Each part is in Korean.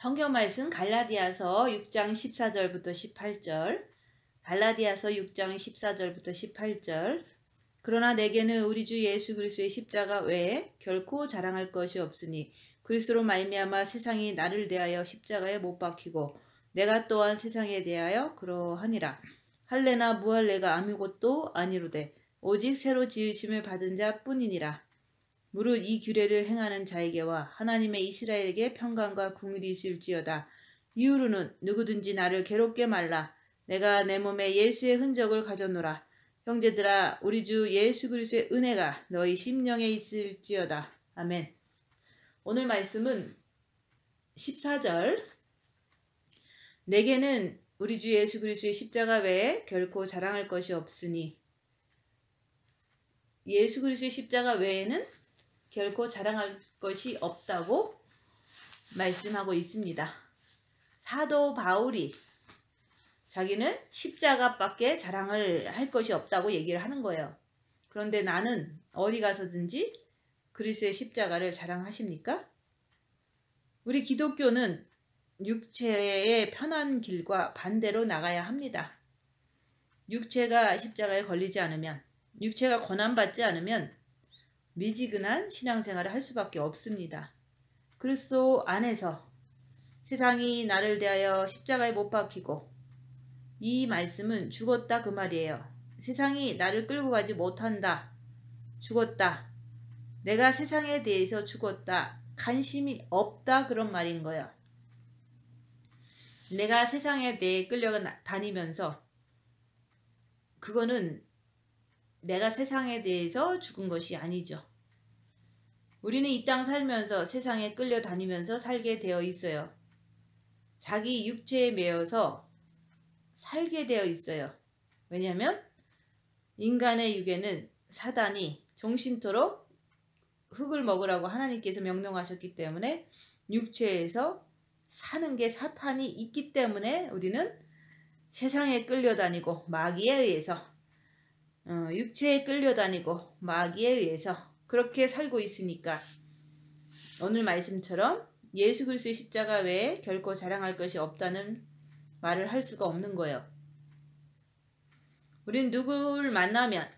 성경 말씀 갈라디아서 6장 14절부터 18절. 갈라디아서 6장 14절부터 18절. 그러나 내게는 우리 주 예수 그리스도의 십자가 외에 결코 자랑할 것이 없으니 그리스도로 말미암아 세상이 나를 대하여 십자가에 못 박히고 내가 또한 세상에 대하여 그러하니라. 할례나 무할례가 아무것도 아니로되 오직 새로 지으심을 받은 자뿐이니라. 무릇 이 규례를 행하는 자에게와 하나님의 이스라엘에게 평강과 궁일이 있을지어다. 이후로는 누구든지 나를 괴롭게 말라. 내가 내 몸에 예수의 흔적을 가져노라. 형제들아, 우리 주 예수 그리스도의 은혜가 너희 심령에 있을지어다. 아멘. 오늘 말씀은 14절. 내게는 우리 주 예수 그리스도의 십자가 외에 결코 자랑할 것이 없으니, 예수 그리스도의 십자가 외에는 결코 자랑할 것이 없다고 말씀하고 있습니다. 사도 바울이 자기는 십자가밖에 자랑을 할 것이 없다고 얘기를 하는 거예요. 그런데 나는 어디 가서든지 그리스도의 십자가를 자랑하십니까? 우리 기독교는 육체의 편한 길과 반대로 나가야 합니다. 육체가 십자가에 걸리지 않으면, 육체가 고난받지 않으면 미지근한 신앙생활을 할 수밖에 없습니다. 그리스도 안에서 세상이 나를 대하여 십자가에 못 박히고, 이 말씀은 죽었다 그 말이에요. 세상이 나를 끌고 가지 못한다. 죽었다. 내가 세상에 대해서 죽었다. 관심이 없다. 그런 말인 거예요. 내가 세상에 대해 끌려다니면서 그거는 내가 세상에 대해서 죽은 것이 아니죠. 우리는 이 땅 살면서 세상에 끌려다니면서 살게 되어 있어요. 자기 육체에 매여서 살게 되어 있어요. 왜냐하면 인간의 육에는 사단이 종신토록 흙을 먹으라고 하나님께서 명령하셨기 때문에 육체에서 사는 게 사탄이 있기 때문에 우리는 세상에 끌려다니고 마귀에 의해서, 육체에 끌려다니고 마귀에 의해서 그렇게 살고 있으니까 오늘 말씀처럼 예수 그리스도의 십자가 외에 결코 자랑할 것이 없다는 말을 할 수가 없는 거예요. 우린 누구를 만나면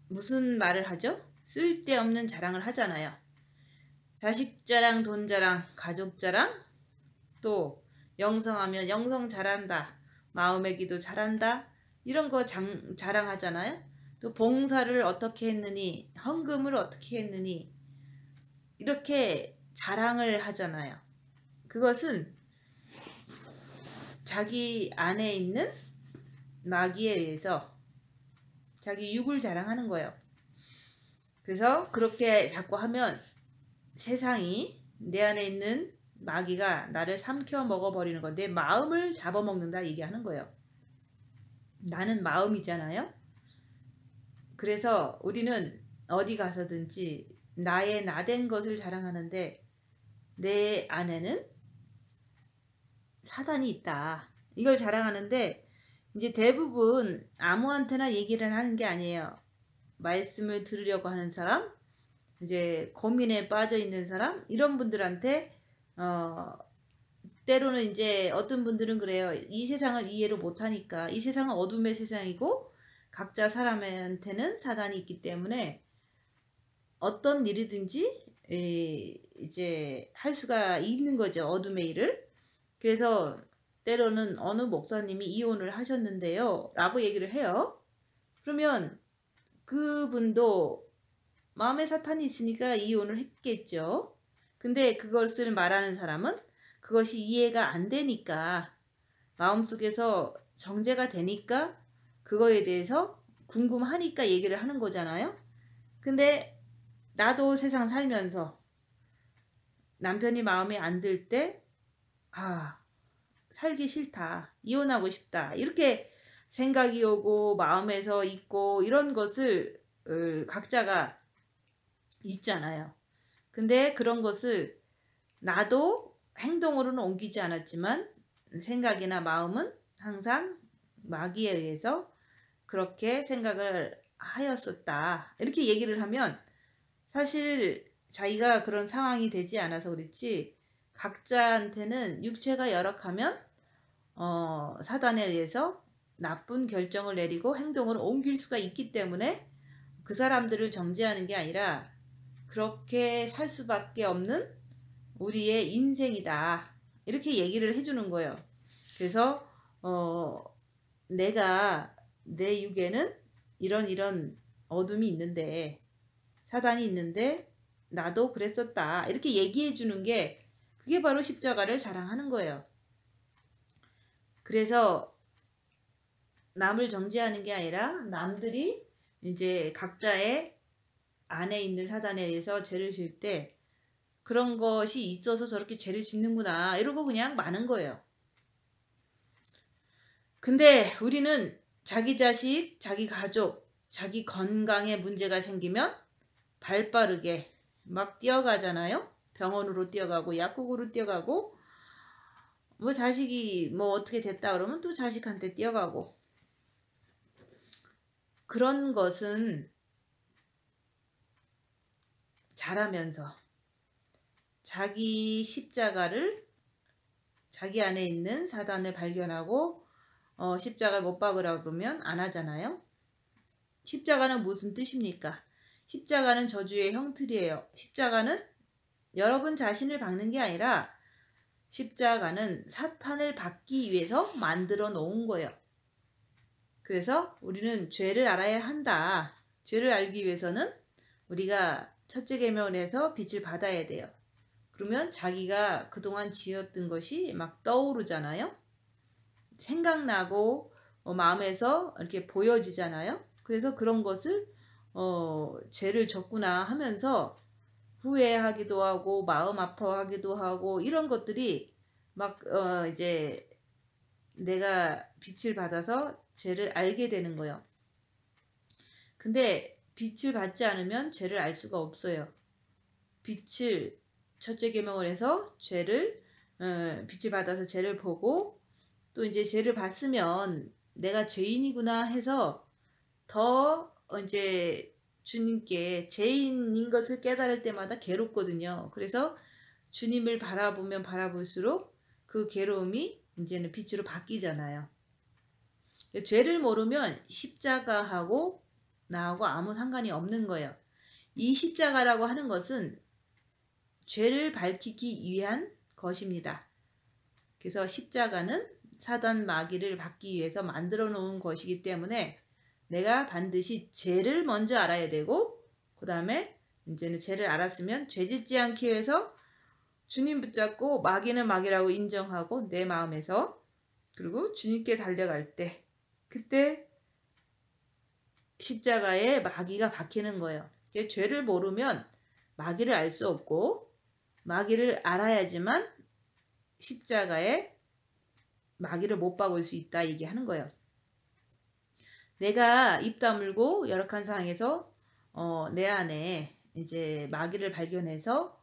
무슨 말을 하죠? 쓸데없는 자랑을 하잖아요. 자식 자랑, 돈 자랑, 가족 자랑, 또 영성하면 영성 잘한다, 마음의 기도 잘한다, 이런 거 자랑하잖아요. 또 봉사를 어떻게 했느니, 헌금을 어떻게 했느니, 이렇게 자랑을 하잖아요. 그것은 자기 안에 있는 마귀에 의해서 자기 육을 자랑하는 거예요. 그래서 그렇게 자꾸 하면 세상이, 내 안에 있는 마귀가 나를 삼켜 먹어버리는 건데, 마음을 잡아먹는다 얘기하는 거예요. 나는 마음이잖아요. 그래서 우리는 어디 가서든지 나의 나된 것을 자랑하는데 내 안에는 사단이 있다. 이걸 자랑하는데 이제 대부분 아무한테나 얘기를 하는 게 아니에요. 말씀을 들으려고 하는 사람, 이제 고민에 빠져 있는 사람, 이런 분들한테 때로는 이제 어떤 분들은 그래요. 이 세상을 이해를 못하니까, 이 세상은 어둠의 세상이고 각자 사람한테는 사단이 있기 때문에 어떤 일이든지 이제 할 수가 있는 거죠. 어둠의 일을. 그래서 때로는 어느 목사님이 이혼을 하셨는데요 라고 얘기를 해요. 그러면 그분도 마음에 사탄이 있으니까 이혼을 했겠죠. 근데 그것을 말하는 사람은 그것이 이해가 안 되니까, 마음속에서 정죄가 되니까 그거에 대해서 궁금하니까 얘기를 하는 거잖아요. 근데 나도 세상 살면서 남편이 마음에 안 들 때, 살기 싫다, 이혼하고 싶다, 이렇게 생각이 오고 마음에서 있고, 이런 것을 각자가 있잖아요. 근데 그런 것을 나도 행동으로는 옮기지 않았지만 생각이나 마음은 항상 마귀에 의해서 그렇게 생각을 하였었다, 이렇게 얘기를 하면 사실 자기가 그런 상황이 되지 않아서 그렇지 각자한테는 육체가 열악하면 사단에 의해서 나쁜 결정을 내리고 행동을 옮길 수가 있기 때문에 그 사람들을 정죄하는 게 아니라 그렇게 살 수밖에 없는 우리의 인생이다. 이렇게 얘기를 해주는 거예요. 그래서 내가 내 육에는 이런 어둠이 있는데 사단이 있는데 나도 그랬었다. 이렇게 얘기해 주는 게 그게 바로 십자가를 자랑하는 거예요. 그래서 남을 정죄하는 게 아니라 남들이 이제 각자의 안에 있는 사단에 의해서 죄를 지을 때 그런 것이 있어서 저렇게 죄를 짓는구나 이러고 그냥 마는 거예요. 근데 우리는 자기 자식, 자기 가족, 자기 건강에 문제가 생기면 발 빠르게 막 뛰어가잖아요. 병원으로 뛰어가고 약국으로 뛰어가고 뭐 자식이 뭐 어떻게 됐다 그러면 또 자식한테 뛰어가고 그런 것은 자라면서 자기 십자가를 자기 안에 있는 사단을 발견하고 십자가를 못 박으라 그러면 안 하잖아요. 십자가는 무슨 뜻입니까? 십자가는 저주의 형틀이에요. 십자가는 여러분 자신을 박는 게 아니라 십자가는 사탄을 박기 위해서 만들어 놓은 거예요. 그래서 우리는 죄를 알아야 한다. 죄를 알기 위해서는 우리가 첫째 계명에서 빛을 받아야 돼요. 그러면 자기가 그동안 지었던 것이 막 떠오르잖아요. 생각나고 마음에서 이렇게 보여지잖아요. 그래서 그런 것을 죄를 졌구나 하면서 후회하기도 하고 마음 아파하기도 하고 이런 것들이 막 이제 내가 빛을 받아서 죄를 알게 되는 거예요. 근데 빛을 받지 않으면 죄를 알 수가 없어요. 빛을 첫째 계명을 해서 죄를 빛을 받아서 죄를 보고 또 이제 죄를 봤으면 내가 죄인이구나 해서 더 이제 주님께 죄인인 것을 깨달을 때마다 괴롭거든요. 그래서 주님을 바라보면 바라볼수록 그 괴로움이 이제는 빛으로 바뀌잖아요. 죄를 모르면 십자가하고 나하고 아무 상관이 없는 거예요. 이 십자가라고 하는 것은 죄를 밝히기 위한 것입니다. 그래서 십자가는 사단 마귀를 받기 위해서 만들어 놓은 것이기 때문에 내가 반드시 죄를 먼저 알아야 되고 그 다음에 이제는 죄를 알았으면 죄 짓지 않기 위해서 주님 붙잡고 마귀는 마귀라고 인정하고 내 마음에서 그리고 주님께 달려갈 때 그때 십자가에 마귀가 박히는 거예요. 죄를 모르면 마귀를 알 수 없고 마귀를 알아야지만 십자가에 마귀를 못 박을 수 있다 얘기하는 거예요. 내가 입 다물고 열악한 상황에서 내 안에 이제 마귀를 발견해서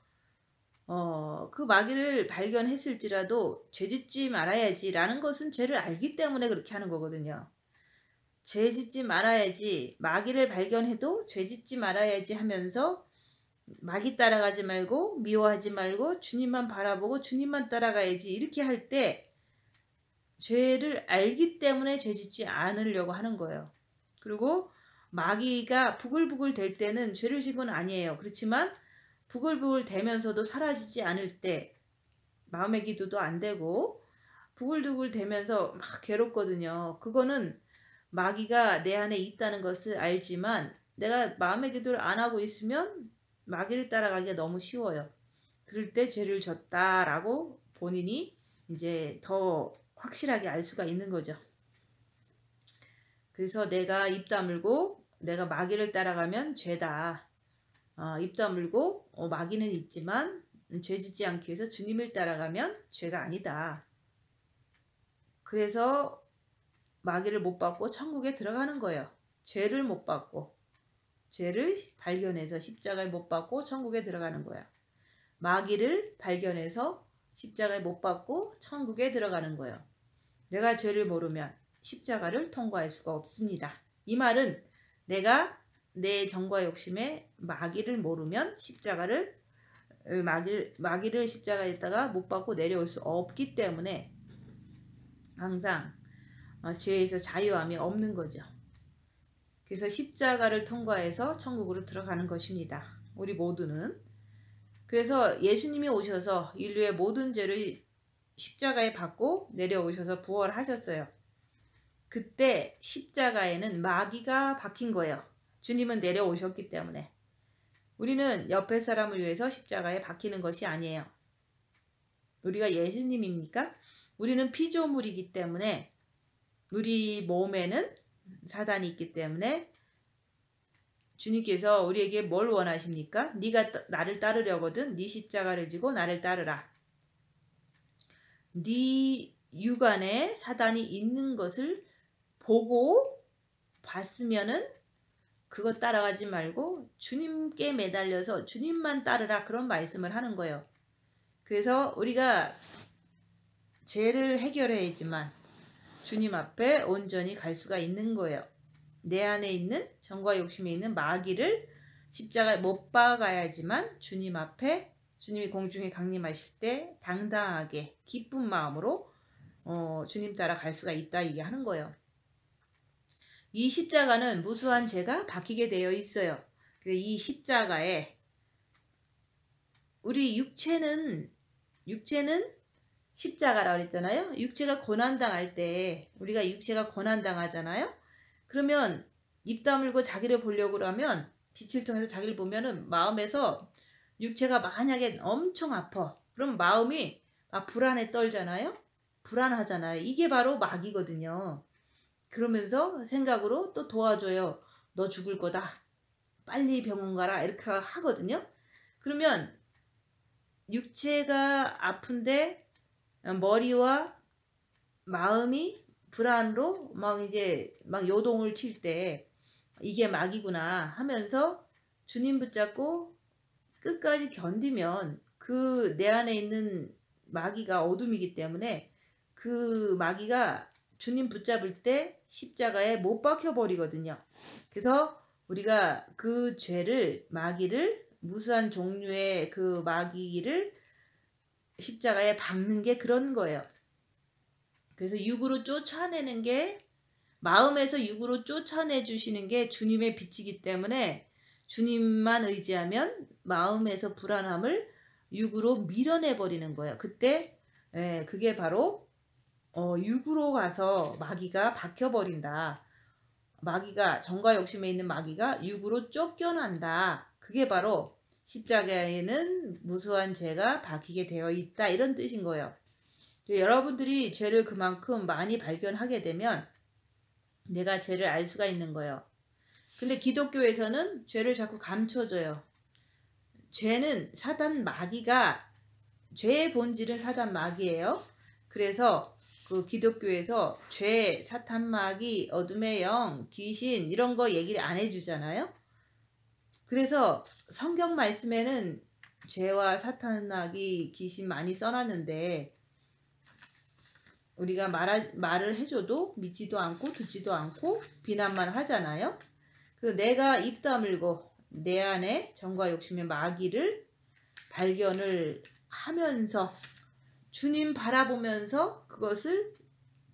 그 마귀를 발견했을지라도 죄짓지 말아야지라는 것은 죄를 알기 때문에 그렇게 하는 거거든요. 죄짓지 말아야지 마귀를 발견해도 죄짓지 말아야지 하면서 마귀 따라가지 말고 미워하지 말고 주님만 바라보고 주님만 따라가야지 이렇게 할 때 죄를 알기 때문에 죄짓지 않으려고 하는 거예요. 그리고 마귀가 부글부글 될 때는 죄를 지은 건 아니에요. 그렇지만 부글부글 되면서도 사라지지 않을 때 마음의 기도도 안 되고 부글부글 되면서 막 괴롭거든요. 그거는 마귀가 내 안에 있다는 것을 알지만 내가 마음의 기도를 안 하고 있으면 마귀를 따라가기가 너무 쉬워요. 그럴 때 죄를 졌다라고 본인이 이제 더 확실하게 알 수가 있는 거죠. 그래서 내가 입 다물고 내가 마귀를 따라가면 죄다. 입 다물고 마귀는 있지만 죄 짓지 않기 위해서 주님을 따라가면 죄가 아니다. 그래서 마귀를 못 받고 천국에 들어가는 거예요. 죄를 못 받고 죄를 발견해서 십자가에 못 받고 천국에 들어가는 거야. 마귀를 발견해서 십자가에 못 받고 천국에 들어가는 거예요. 내가 죄를 모르면 십자가를 통과할 수가 없습니다. 이 말은 내가 내 정과 욕심에 마귀를 모르면 십자가를 마귀를 십자가에다가 못 박고 내려올 수 없기 때문에 항상 죄에서 자유함이 없는 거죠. 그래서 십자가를 통과해서 천국으로 들어가는 것입니다. 우리 모두는. 그래서 예수님이 오셔서 인류의 모든 죄를 십자가에 받고 내려오셔서 부활하셨어요. 그때 십자가에는 마귀가 박힌 거예요. 주님은 내려오셨기 때문에. 우리는 옆에 사람을 위해서 십자가에 박히는 것이 아니에요. 우리가 예수님입니까? 우리는 피조물이기 때문에 우리 몸에는 사단이 있기 때문에 주님께서 우리에게 뭘 원하십니까? 네가 나를 따르려거든 네 십자가를 지고 나를 따르라. 네 육안에 사단이 있는 것을 보고 봤으면은 그거 따라가지 말고 주님께 매달려서 주님만 따르라, 그런 말씀을 하는 거예요. 그래서 우리가 죄를 해결해야지만 주님 앞에 온전히 갈 수가 있는 거예요. 내 안에 있는 정과 욕심에 있는 마귀를 십자가에 못 박아야지만 주님 앞에, 주님이 공중에 강림하실 때 당당하게 기쁜 마음으로 주님 따라 갈 수가 있다 얘기하는 거예요. 이 십자가는 무수한 죄가 박히게 되어 있어요. 이 십자가에 우리 육체는 십자가라고 그랬잖아요. 육체가 고난당할 때 우리가 육체가 고난당하잖아요. 그러면 입 다물고 자기를 보려고 하면 빛을 통해서 자기를 보면은 마음에서 육체가 만약에 엄청 아파. 그럼 마음이 막 불안에 떨잖아요. 불안하잖아요. 이게 바로 마귀거든요. 그러면서 생각으로 또 도와줘요. 너 죽을 거다. 빨리 병원 가라. 이렇게 하거든요. 그러면 육체가 아픈데 머리와 마음이 불안으로 막 요동을 칠 때 이게 마귀구나 하면서 주님 붙잡고 끝까지 견디면 그 내 안에 있는 마귀가 어둠이기 때문에 그 마귀가 주님 붙잡을 때 십자가에 못 박혀 버리거든요. 그래서 우리가 그 죄를, 마귀를, 무수한 종류의 그 마귀를 십자가에 박는 게 그런 거예요. 그래서 육으로 쫓아내는 게, 마음에서 육으로 쫓아내 주시는 게 주님의 빛이기 때문에 주님만 의지하면 마음에서 불안함을 육으로 밀어내 버리는 거예요. 그때 그게 바로 육으로 가서 마귀가 박혀버린다. 마귀가, 정과 욕심에 있는 마귀가 육으로 쫓겨난다. 그게 바로 십자가에는 무수한 죄가 박히게 되어 있다, 이런 뜻인 거예요. 여러분들이 죄를 그만큼 많이 발견하게 되면 내가 죄를 알 수가 있는 거예요. 근데 기독교에서는 죄를 자꾸 감춰줘요. 죄는 사단 마귀가, 죄의 본질은 사단 마귀예요. 그래서 그 기독교에서 죄, 사탄 마귀, 어둠의 영, 귀신 이런 거 얘기를 안 해주잖아요. 그래서 성경 말씀에는 죄와 사탄 마귀, 귀신 많이 써놨는데 우리가 말을 해줘도 믿지도 않고 듣지도 않고 비난만 하잖아요. 그래서 내가 입 다물고 내 안에 정과 욕심의 마귀를 발견을 하면서 주님 바라보면서 그것을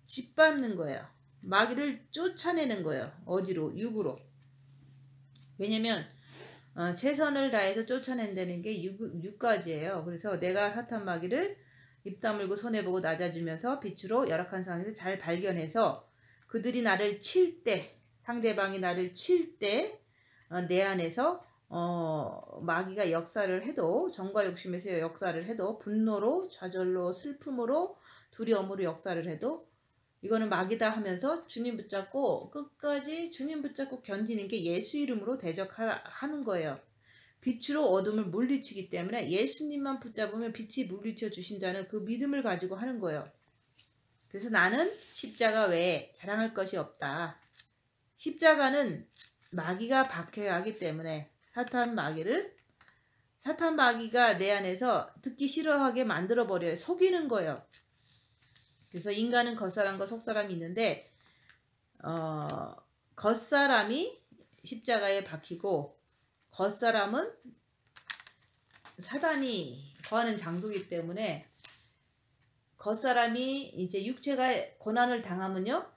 짓밟는 거예요. 마귀를 쫓아내는 거예요. 어디로? 육으로. 왜냐면 최선을 다해서 쫓아낸다는 게 육까지예요. 그래서 내가 사탄 마귀를 입 다물고 손해보고 낮아지면서 빛으로 열악한 상황에서 잘 발견해서 그들이 나를 칠 때, 상대방이 나를 칠 때 내 안에서 마귀가 역사를 해도, 정과 욕심에서 역사를 해도, 분노로, 좌절로, 슬픔으로, 두려움으로 역사를 해도 이거는 마귀다 하면서 주님 붙잡고 끝까지 주님 붙잡고 견디는 게 예수 이름으로 대적하는 거예요. 빛으로 어둠을 물리치기 때문에 예수님만 붙잡으면 빛이 물리쳐 주신다는 그 믿음을 가지고 하는 거예요. 그래서 나는 십자가 외에 자랑할 것이 없다. 십자가는 마귀가 박혀야 하기 때문에 사탄 마귀가 내 안에서 듣기 싫어하게 만들어 버려요. 속이는 거예요. 그래서 인간은 겉사람과 속사람이 있는데 겉사람이 십자가에 박히고 겉사람은 사단이 거하는 장소이기 때문에 겉사람이 이제 육체가 고난을 당하면요,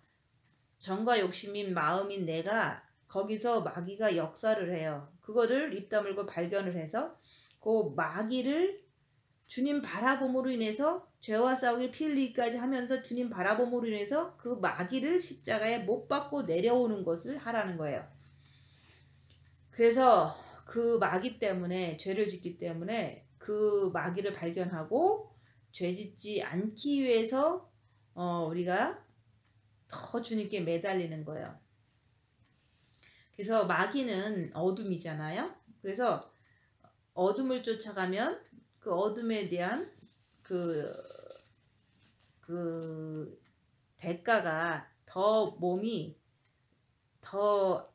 정과 욕심인 마음인 내가 거기서 마귀가 역사를 해요. 그거를 입 다물고 발견을 해서 그 마귀를 주님 바라봄으로 인해서 죄와 싸우기를 피 흘리기까지 하면서 주님 바라봄으로 인해서 그 마귀를 십자가에 못 박고 내려오는 것을 하라는 거예요. 그래서 그 마귀 때문에, 죄를 짓기 때문에 그 마귀를 발견하고 죄 짓지 않기 위해서 우리가 더 주님께 매달리는 거예요. 그래서 마귀는 어둠이잖아요. 그래서 어둠을 쫓아가면 그 어둠에 대한 그 대가가 더 몸이 더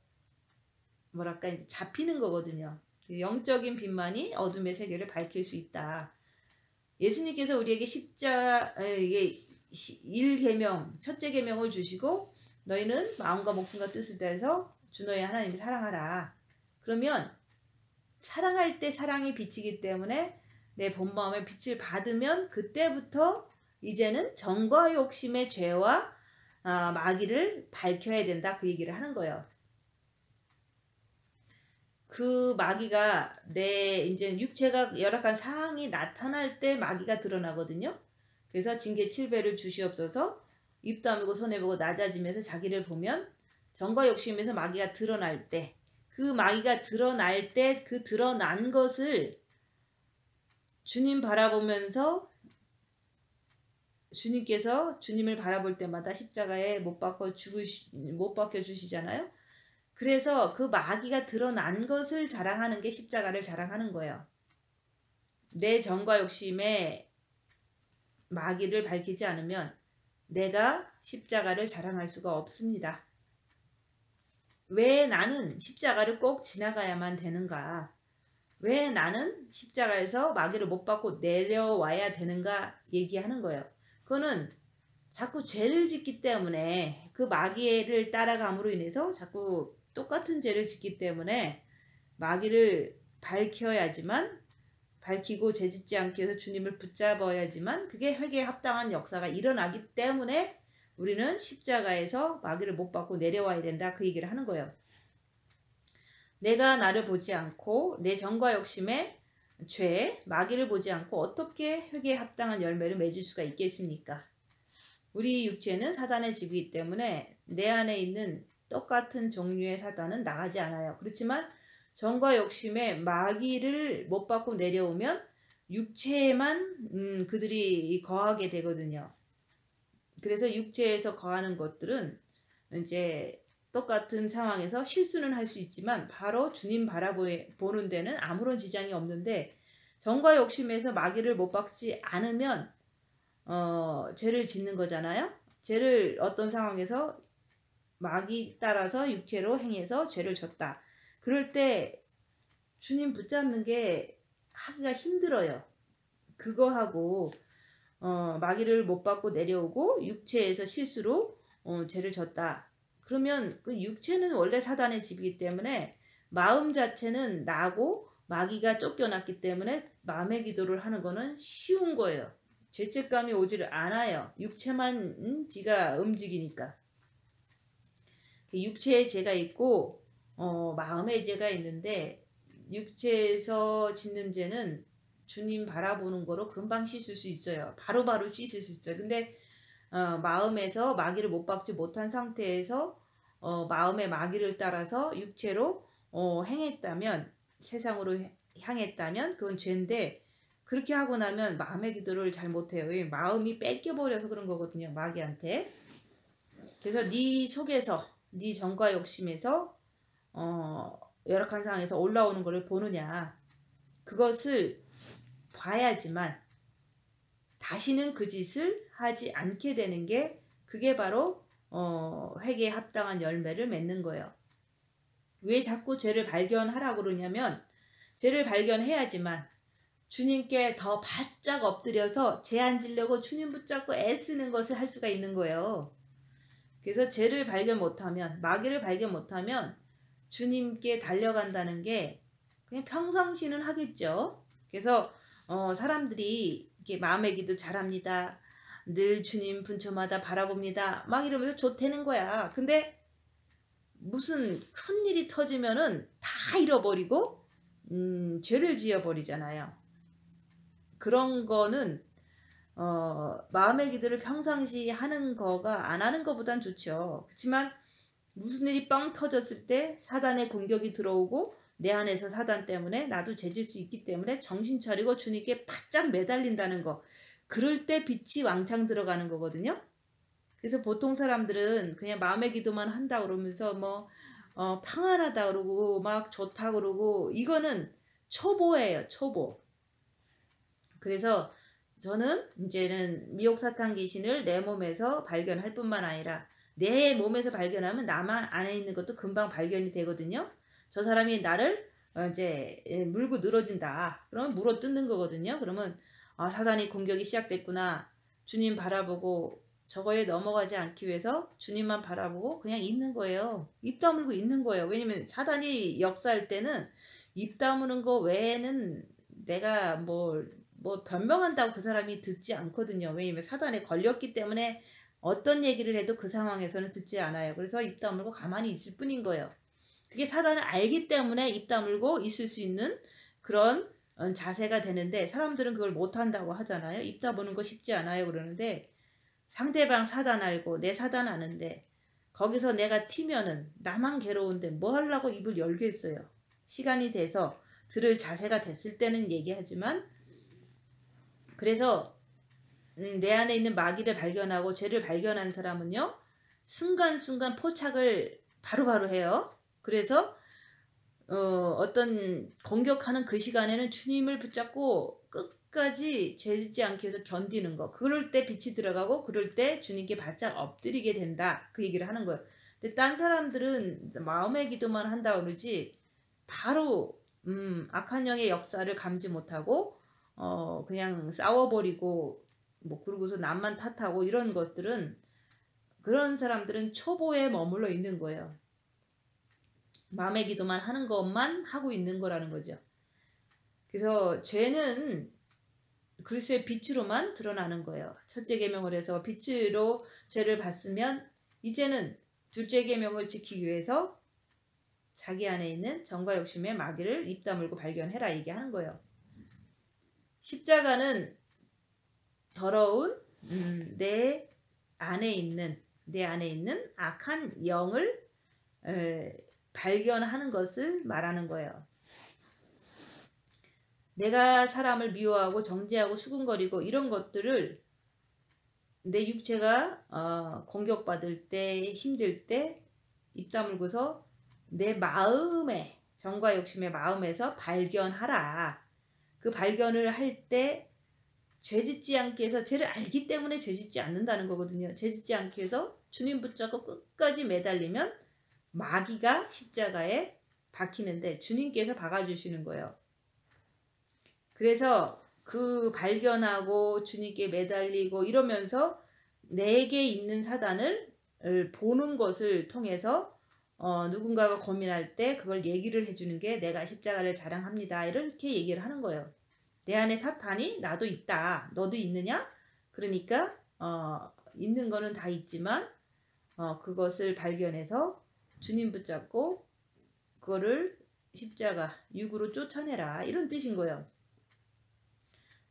뭐랄까 이제 잡히는 거거든요. 영적인 빛만이 어둠의 세계를 밝힐 수 있다. 예수님께서 우리에게 십자가의 1계명, 첫째 계명을 주시고 너희는 마음과 목숨과 뜻을 다해서 주 너희 하나님을 사랑하라. 그러면 사랑할 때 사랑이 비치기 때문에 내 본마음의 빛을 받으면 그때부터 이제는 정과 욕심의 죄와 마귀를 밝혀야 된다, 그 얘기를 하는 거예요. 그 마귀가 내 이제 육체가 열악한 상황이 나타날 때 마귀가 드러나거든요. 그래서 징계 7배를 주시옵소서, 입 다물고 손해보고 낮아지면서 자기를 보면 정과 욕심에서 마귀가 드러날 때, 그 마귀가 드러날 때 그 드러난 것을 주님 바라보면서 주님께서 주님을 바라볼 때마다 십자가에 못 박혀 주시잖아요. 그래서 그 마귀가 드러난 것을 자랑하는 게 십자가를 자랑하는 거예요. 내 정과 욕심에 마귀를 밝히지 않으면 내가 십자가를 자랑할 수가 없습니다. 왜 나는 십자가를 꼭 지나가야만 되는가? 왜 나는 십자가에서 마귀를 못 받고 내려와야 되는가 얘기하는 거예요. 그거는 자꾸 죄를 짓기 때문에, 그 마귀를 따라감으로 인해서 자꾸 똑같은 죄를 짓기 때문에 마귀를 밝혀야지만, 밝히고 죄 짓지 않기 위해서 주님을 붙잡아야지만 그게 회개에 합당한 역사가 일어나기 때문에 우리는 십자가에서 마귀를 못 받고 내려와야 된다, 그 얘기를 하는 거예요. 내가 나를 보지 않고 내 정과 욕심의 죄, 마귀를 보지 않고 어떻게 회개에 합당한 열매를 맺을 수가 있겠습니까? 우리 육체는 사단의 집이기 때문에 내 안에 있는 똑같은 종류의 사단은 나가지 않아요. 그렇지만 정과 욕심의 마귀를 못 받고 내려오면 육체에만 그들이 거하게 되거든요. 그래서 육체에서 거하는 것들은 이제 똑같은 상황에서 실수는 할 수 있지만 바로 주님 바라보는 데는 아무런 지장이 없는데, 정과 욕심에서 마귀를 못 박지 않으면 죄를 짓는 거잖아요. 죄를 어떤 상황에서 마귀 따라서 육체로 행해서 죄를 졌다. 그럴 때 주님 붙잡는 게 하기가 힘들어요. 그거하고 마귀를 못 받고 내려오고 육체에서 실수로 죄를 졌다. 그러면 그 육체는 원래 사단의 집이기 때문에 마음 자체는 나고 마귀가 쫓겨났기 때문에 마음의 기도를 하는 거는 쉬운 거예요. 죄책감이 오지를 않아요. 육체만 지가 움직이니까. 육체의 죄가 있고 마음의 죄가 있는데, 육체에서 짓는 죄는 주님 바라보는 거로 금방 씻을 수 있어요. 바로바로 씻을 수 있어요. 근데 마음에서 마귀를 못 박지 못한 상태에서 마음의 마귀를 따라서 육체로 행했다면, 세상으로 향했다면 그건 죄인데, 그렇게 하고 나면 마음의 기도를 잘 못해요. 마음이 뺏겨버려서 그런 거거든요, 마귀한테. 그래서 네 속에서, 네 정과 욕심에서 열악한 상황에서 올라오는 것을 보느냐, 그것을 봐야지만 다시는 그 짓을 하지 않게 되는 게, 그게 바로 회개에 합당한 열매를 맺는 거예요. 왜 자꾸 죄를 발견하라고 그러냐면, 죄를 발견해야지만 주님께 더 바짝 엎드려서 죄 안 지려고 주님 붙잡고 애쓰는 것을 할 수가 있는 거예요. 그래서 죄를 발견 못하면, 마귀를 발견 못하면 주님께 달려간다는 게 그냥 평상시는 하겠죠. 그래서 사람들이 이렇게 마음의 기도 잘합니다. 늘 주님 분처마다 바라봅니다. 막 이러면서 좋다는 거야. 근데 무슨 큰 일이 터지면은 다 잃어버리고 죄를 지어버리잖아요. 그런 거는 마음의 기도를 평상시 하는 거가 안 하는 거보단 좋죠. 그렇지만 무슨 일이 뻥 터졌을 때 사단의 공격이 들어오고 내 안에서 사단 때문에 나도 죄질 수 있기 때문에 정신 차리고 주님께 바짝 매달린다는 거. 그럴 때 빛이 왕창 들어가는 거거든요. 그래서 보통 사람들은 그냥 마음의 기도만 한다 그러면서 뭐 평안하다 그러고 막 좋다 그러고 이거는 초보예요. 초보. 그래서 저는 이제는 미혹사탄 귀신을 내 몸에서 발견할 뿐만 아니라 내 몸에서 발견하면 나만 안에 있는 것도 금방 발견이 되거든요. 저 사람이 나를 이제 물고 늘어진다. 그러면 물어 뜯는 거거든요. 그러면 사단이 공격이 시작됐구나. 주님 바라보고 저거에 넘어가지 않기 위해서 주님만 바라보고 그냥 있는 거예요. 입 다물고 있는 거예요. 왜냐면 사단이 역사할 때는 입 다무는 거 외에는 내가 뭐 변명한다고 그 사람이 듣지 않거든요. 왜냐면 사단에 걸렸기 때문에 어떤 얘기를 해도 그 상황에서는 듣지 않아요. 그래서 입 다물고 가만히 있을 뿐인 거예요. 그게 사단을 알기 때문에 입 다물고 있을 수 있는 그런 자세가 되는데 사람들은 그걸 못한다고 하잖아요. 입 다무는 거 쉽지 않아요. 그러는데 상대방 사단 알고 내 사단 아는데 거기서 내가 튀면은 나만 괴로운데 뭐 하려고 입을 열겠어요. 시간이 돼서 들을 자세가 됐을 때는 얘기하지만 그래서 내 안에 있는 마귀를 발견하고 죄를 발견한 사람은요. 순간순간 포착을 바로바로 해요. 그래서 어떤 공격하는 그 시간에는 주님을 붙잡고 끝까지 죄짓지 않기 위해서 견디는 거. 그럴 때 빛이 들어가고 그럴 때 주님께 바짝 엎드리게 된다. 그 얘기를 하는 거예요. 근데 딴 사람들은 마음의 기도만 한다 그러지 바로 악한 영의 역사를 감지 못하고 그냥 싸워버리고 뭐 그러고서 남만 탓하고 이런 것들은 그런 사람들은 초보에 머물러 있는 거예요. 마음의 기도만 하는 것만 하고 있는 거라는 거죠. 그래서 죄는 그리스도의 빛으로만 드러나는 거예요. 첫째 계명을 해서 빛으로 죄를 봤으면 이제는 둘째 계명을 지키기 위해서 자기 안에 있는 정과 욕심의 마귀를 입 다물고 발견해라 얘기하는 거예요. 십자가는 더러운 내 안에 있는 악한 영을 발견하는 것을 말하는 거예요. 내가 사람을 미워하고 정죄하고 수군거리고 이런 것들을 내 육체가 공격받을 때 힘들 때 입 다물고서 내 마음의 정과 욕심의 마음에서 발견하라. 그 발견을 할 때 죄짓지 않기 위해서 죄를 알기 때문에 죄짓지 않는다는 거거든요. 죄짓지 않기 위해서 주님 붙잡고 끝까지 매달리면 마귀가 십자가에 박히는데 주님께서 박아주시는 거예요. 그래서 그 발견하고 주님께 매달리고 이러면서 내게 있는 사단을 보는 것을 통해서 누군가가 고민할 때 그걸 얘기를 해주는 게 내가 십자가를 자랑합니다. 이렇게 얘기를 하는 거예요. 내 안에 사탄이 나도 있다. 너도 있느냐? 그러니까 있는 거는 다 있지만 그것을 발견해서 주님 붙잡고 그거를 십자가 육으로 쫓아내라. 이런 뜻인 거예요.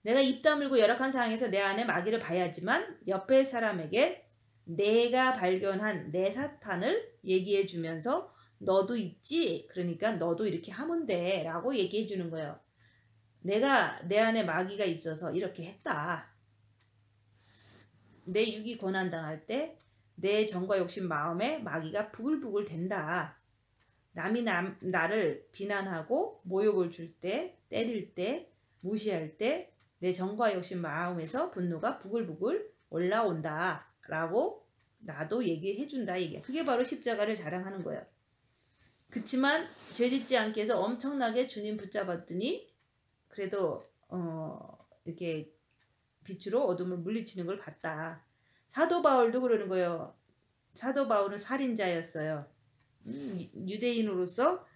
내가 입 다물고 열악한 상황에서 내 안에 마귀를 봐야지만 옆에 사람에게 내가 발견한 내 사탄을 얘기해 주면서 너도 있지? 그러니까 너도 이렇게 하면 돼 라고 얘기해 주는 거예요. 내가 내 안에 마귀가 있어서 이렇게 했다. 내 육이 고난당할 때 내 정과 욕심 마음에 마귀가 부글부글 된다. 남이 나를 비난하고 모욕을 줄 때, 때릴 때, 무시할 때 내 정과 욕심 마음에서 분노가 부글부글 올라온다 라고 나도 얘기해 준다. 이게 그게 바로 십자가를 자랑하는 거예요. 그치만 죄짓지 않게 해서 엄청나게 주님 붙잡았더니 그래도 이렇게 빛으로 어둠을 물리치는 걸 봤다. 사도 바울도 그러는 거예요. 사도 바울은 살인자였어요. 유대인으로서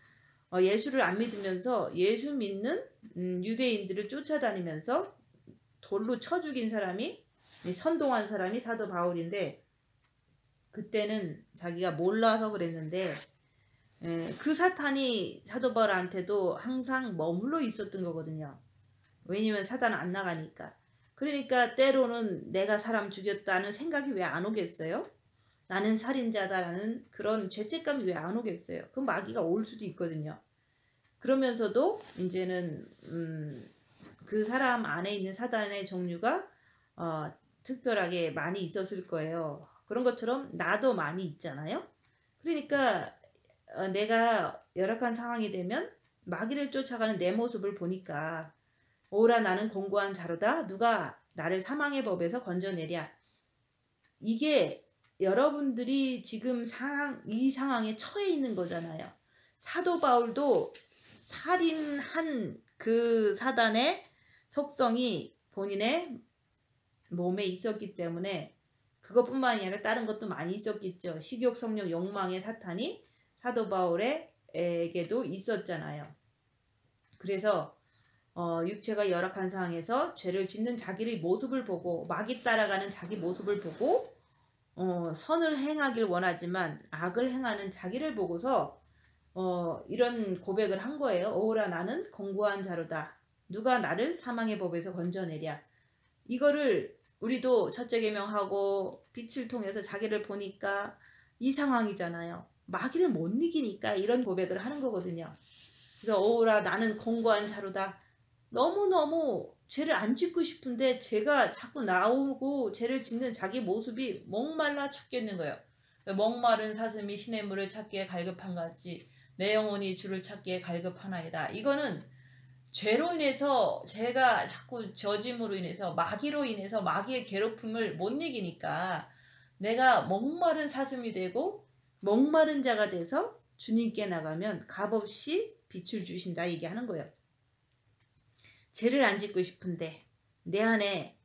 예수를 안 믿으면서 예수 믿는 유대인들을 쫓아다니면서 돌로 쳐 죽인 사람이, 선동한 사람이 사도 바울인데, 그때는 자기가 몰라서 그랬는데 그 사탄이 사도 바울한테도 항상 머물러 있었던 거거든요. 왜냐면 사단은 안 나가니까. 그러니까 때로는 내가 사람 죽였다는 생각이 왜 안 오겠어요? 나는 살인자다라는 그런 죄책감이 왜 안 오겠어요? 그 마귀가 올 수도 있거든요. 그러면서도 이제는 그 사람 안에 있는 사단의 종류가 특별하게 많이 있었을 거예요. 그런 것처럼 나도 많이 있잖아요. 그러니까 내가 열악한 상황이 되면 마귀를 쫓아가는 내 모습을 보니까 오라 나는 공고한 자로다. 누가 나를 사망의 법에서 건져내랴. 이게 여러분들이 지금 이 상황에 처해 있는 거잖아요. 사도 바울도 살인한 그 사단의 속성이 본인의 몸에 있었기 때문에 그것뿐만이 아니라 다른 것도 많이 있었겠죠. 식욕, 성욕, 욕망의 사탄이 사도 바울에게도 있었잖아요. 그래서 육체가 열악한 상황에서 죄를 짓는 자기의 모습을 보고 마귀 따라가는 자기 모습을 보고 선을 행하길 원하지만 악을 행하는 자기를 보고서 이런 고백을 한 거예요. 오라 나는 공고한 자로다. 누가 나를 사망의 법에서 건져내랴. 이거를 우리도 첫째 계명하고 빛을 통해서 자기를 보니까 이 상황이잖아요. 마귀를 못 이기니까 이런 고백을 하는 거거든요. 그래서 오라 나는 공고한 자로다. 너무너무 죄를 안 짓고 싶은데 죄가 자꾸 나오고 죄를 짓는 자기 모습이 목말라 죽겠는 거예요. 목마른 사슴이 시냇물을 찾기에 갈급한 같이 내 영혼이 주를 찾기에 갈급하나이다. 이거는 죄로 인해서 죄가 자꾸 저짐으로 인해서 마귀로 인해서 마귀의 괴롭힘을 못 이기니까 내가 목마른 사슴이 되고 목마른 자가 돼서 주님께 나가면 값없이 빛을 주신다 얘기하는 거예요. 죄를 안 짓고 싶은데 내 안에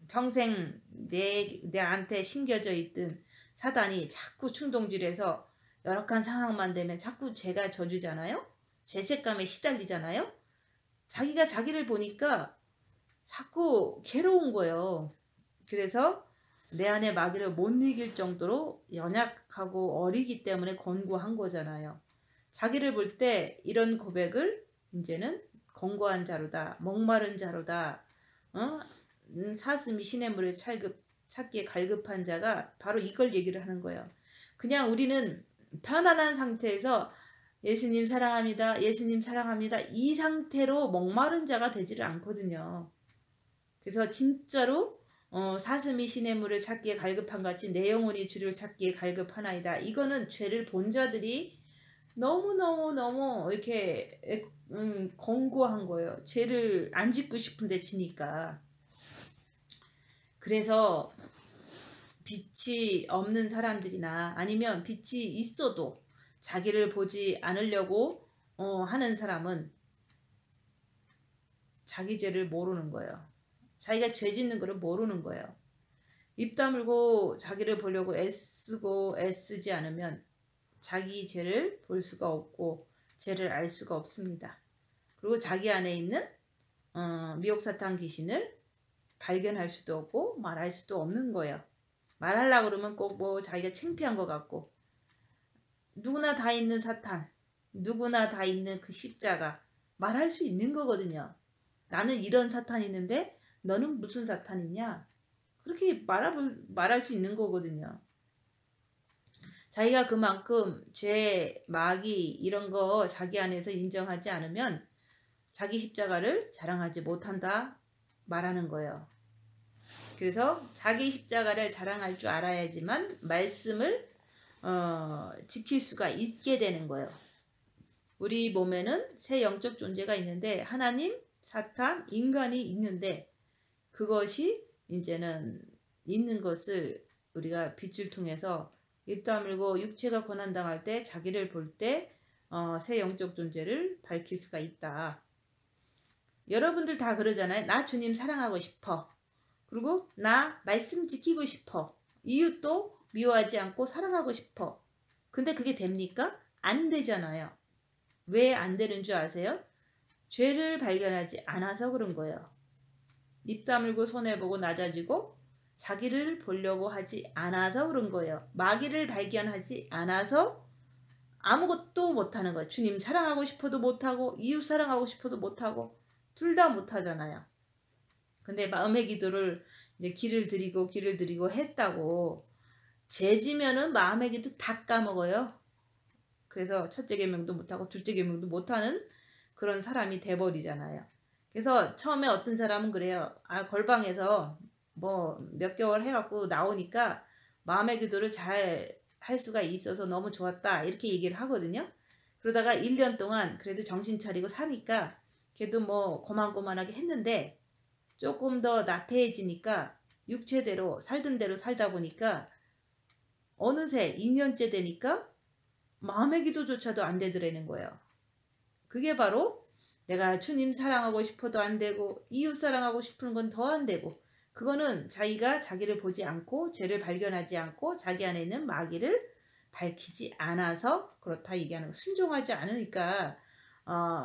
평생 내한테 심겨져 있던 사단이 자꾸 충동질해서 열악한 상황만 되면 자꾸 죄가 져주잖아요. 죄책감에 시달리잖아요. 자기가 자기를 보니까 자꾸 괴로운 거예요. 그래서 내 안에 마귀를 못 이길 정도로 연약하고 어리기 때문에 권고한 거잖아요. 자기를 볼 때 이런 고백을 이제는 공고한 자로다, 목마른 자로다, 사슴이 시냇물을 찾기에 갈급한 자가 바로 이걸 얘기를 하는 거예요. 그냥 우리는 편안한 상태에서 예수님 사랑합니다, 예수님 사랑합니다 이 상태로 목마른 자가 되지를 않거든요. 그래서 진짜로 사슴이 시냇물을 찾기에 갈급한 같이 내 영혼이 주를 찾기에 갈급하나이다. 이거는 죄를 본 자들이 너무 이렇게 권고한 거예요. 죄를 안 짓고 싶은데 지니까. 그래서 빛이 없는 사람들이나 아니면 빛이 있어도 자기를 보지 않으려고 하는 사람은 자기 죄를 모르는 거예요. 자기가 죄 짓는 거를 모르는 거예요. 입 다물고 자기를 보려고 애쓰지 않으면 자기 죄를 볼 수가 없고 죄를 알 수가 없습니다. 그리고 자기 안에 있는 미혹사탄 귀신을 발견할 수도 없고 말할 수도 없는 거예요. 말하려고 그러면 꼭 뭐 자기가 창피한 것 같고, 누구나 다 있는 사탄, 누구나 다 있는 그 십자가 말할 수 있는 거거든요. 나는 이런 사탄이 있는데 너는 무슨 사탄이냐? 그렇게 말할 수 있는 거거든요. 자기가 그만큼 죄, 마귀 이런 거 자기 안에서 인정하지 않으면 자기 십자가를 자랑하지 못한다 말하는 거예요. 그래서 자기 십자가를 자랑할 줄 알아야지만 말씀을 지킬 수가 있게 되는 거예요. 우리 몸에는 세 영적 존재가 있는데 하나님, 사탄, 인간이 있는데 그것이 이제는 있는 것을 우리가 빛을 통해서 입 다물고 육체가 고난당할 때 자기를 볼 때 새 영적 존재를 밝힐 수가 있다. 여러분들 다 그러잖아요. 나 주님 사랑하고 싶어. 그리고 나 말씀 지키고 싶어. 이웃도 미워하지 않고 사랑하고 싶어. 근데 그게 됩니까? 안 되잖아요. 왜 안 되는 줄 아세요? 죄를 발견하지 않아서 그런 거예요. 입 다물고 손해보고 낮아지고 자기를 보려고 하지 않아서 그런 거예요. 마귀를 발견하지 않아서 아무것도 못하는 거예요. 주님 사랑하고 싶어도 못하고 이웃 사랑하고 싶어도 못하고 둘 다 못하잖아요. 근데 마음의 기도를 이제 길을 들이고 했다고 죄지면은 마음의 기도 다 까먹어요. 그래서 첫째 계명도 못하고 둘째 계명도 못하는 그런 사람이 돼버리잖아요. 그래서 처음에 어떤 사람은 그래요. 걸방에서 뭐 몇 개월 해갖고 나오니까 마음의 기도를 잘 할 수가 있어서 너무 좋았다 이렇게 얘기를 하거든요. 그러다가 1년 동안 그래도 정신 차리고 사니까 걔도 뭐 고만고만하게 했는데 조금 더 나태해지니까 육체대로 살던 대로 살다 보니까 어느새 2년째 되니까 마음의 기도조차도 안 되더라는 거예요. 그게 바로 내가 주님 사랑하고 싶어도 안 되고 이웃 사랑하고 싶은 건 더 안 되고 그거는 자기가 자기를 보지 않고 죄를 발견하지 않고 자기 안에 있는 마귀를 밝히지 않아서 그렇다 얘기하는 거. 순종하지 않으니까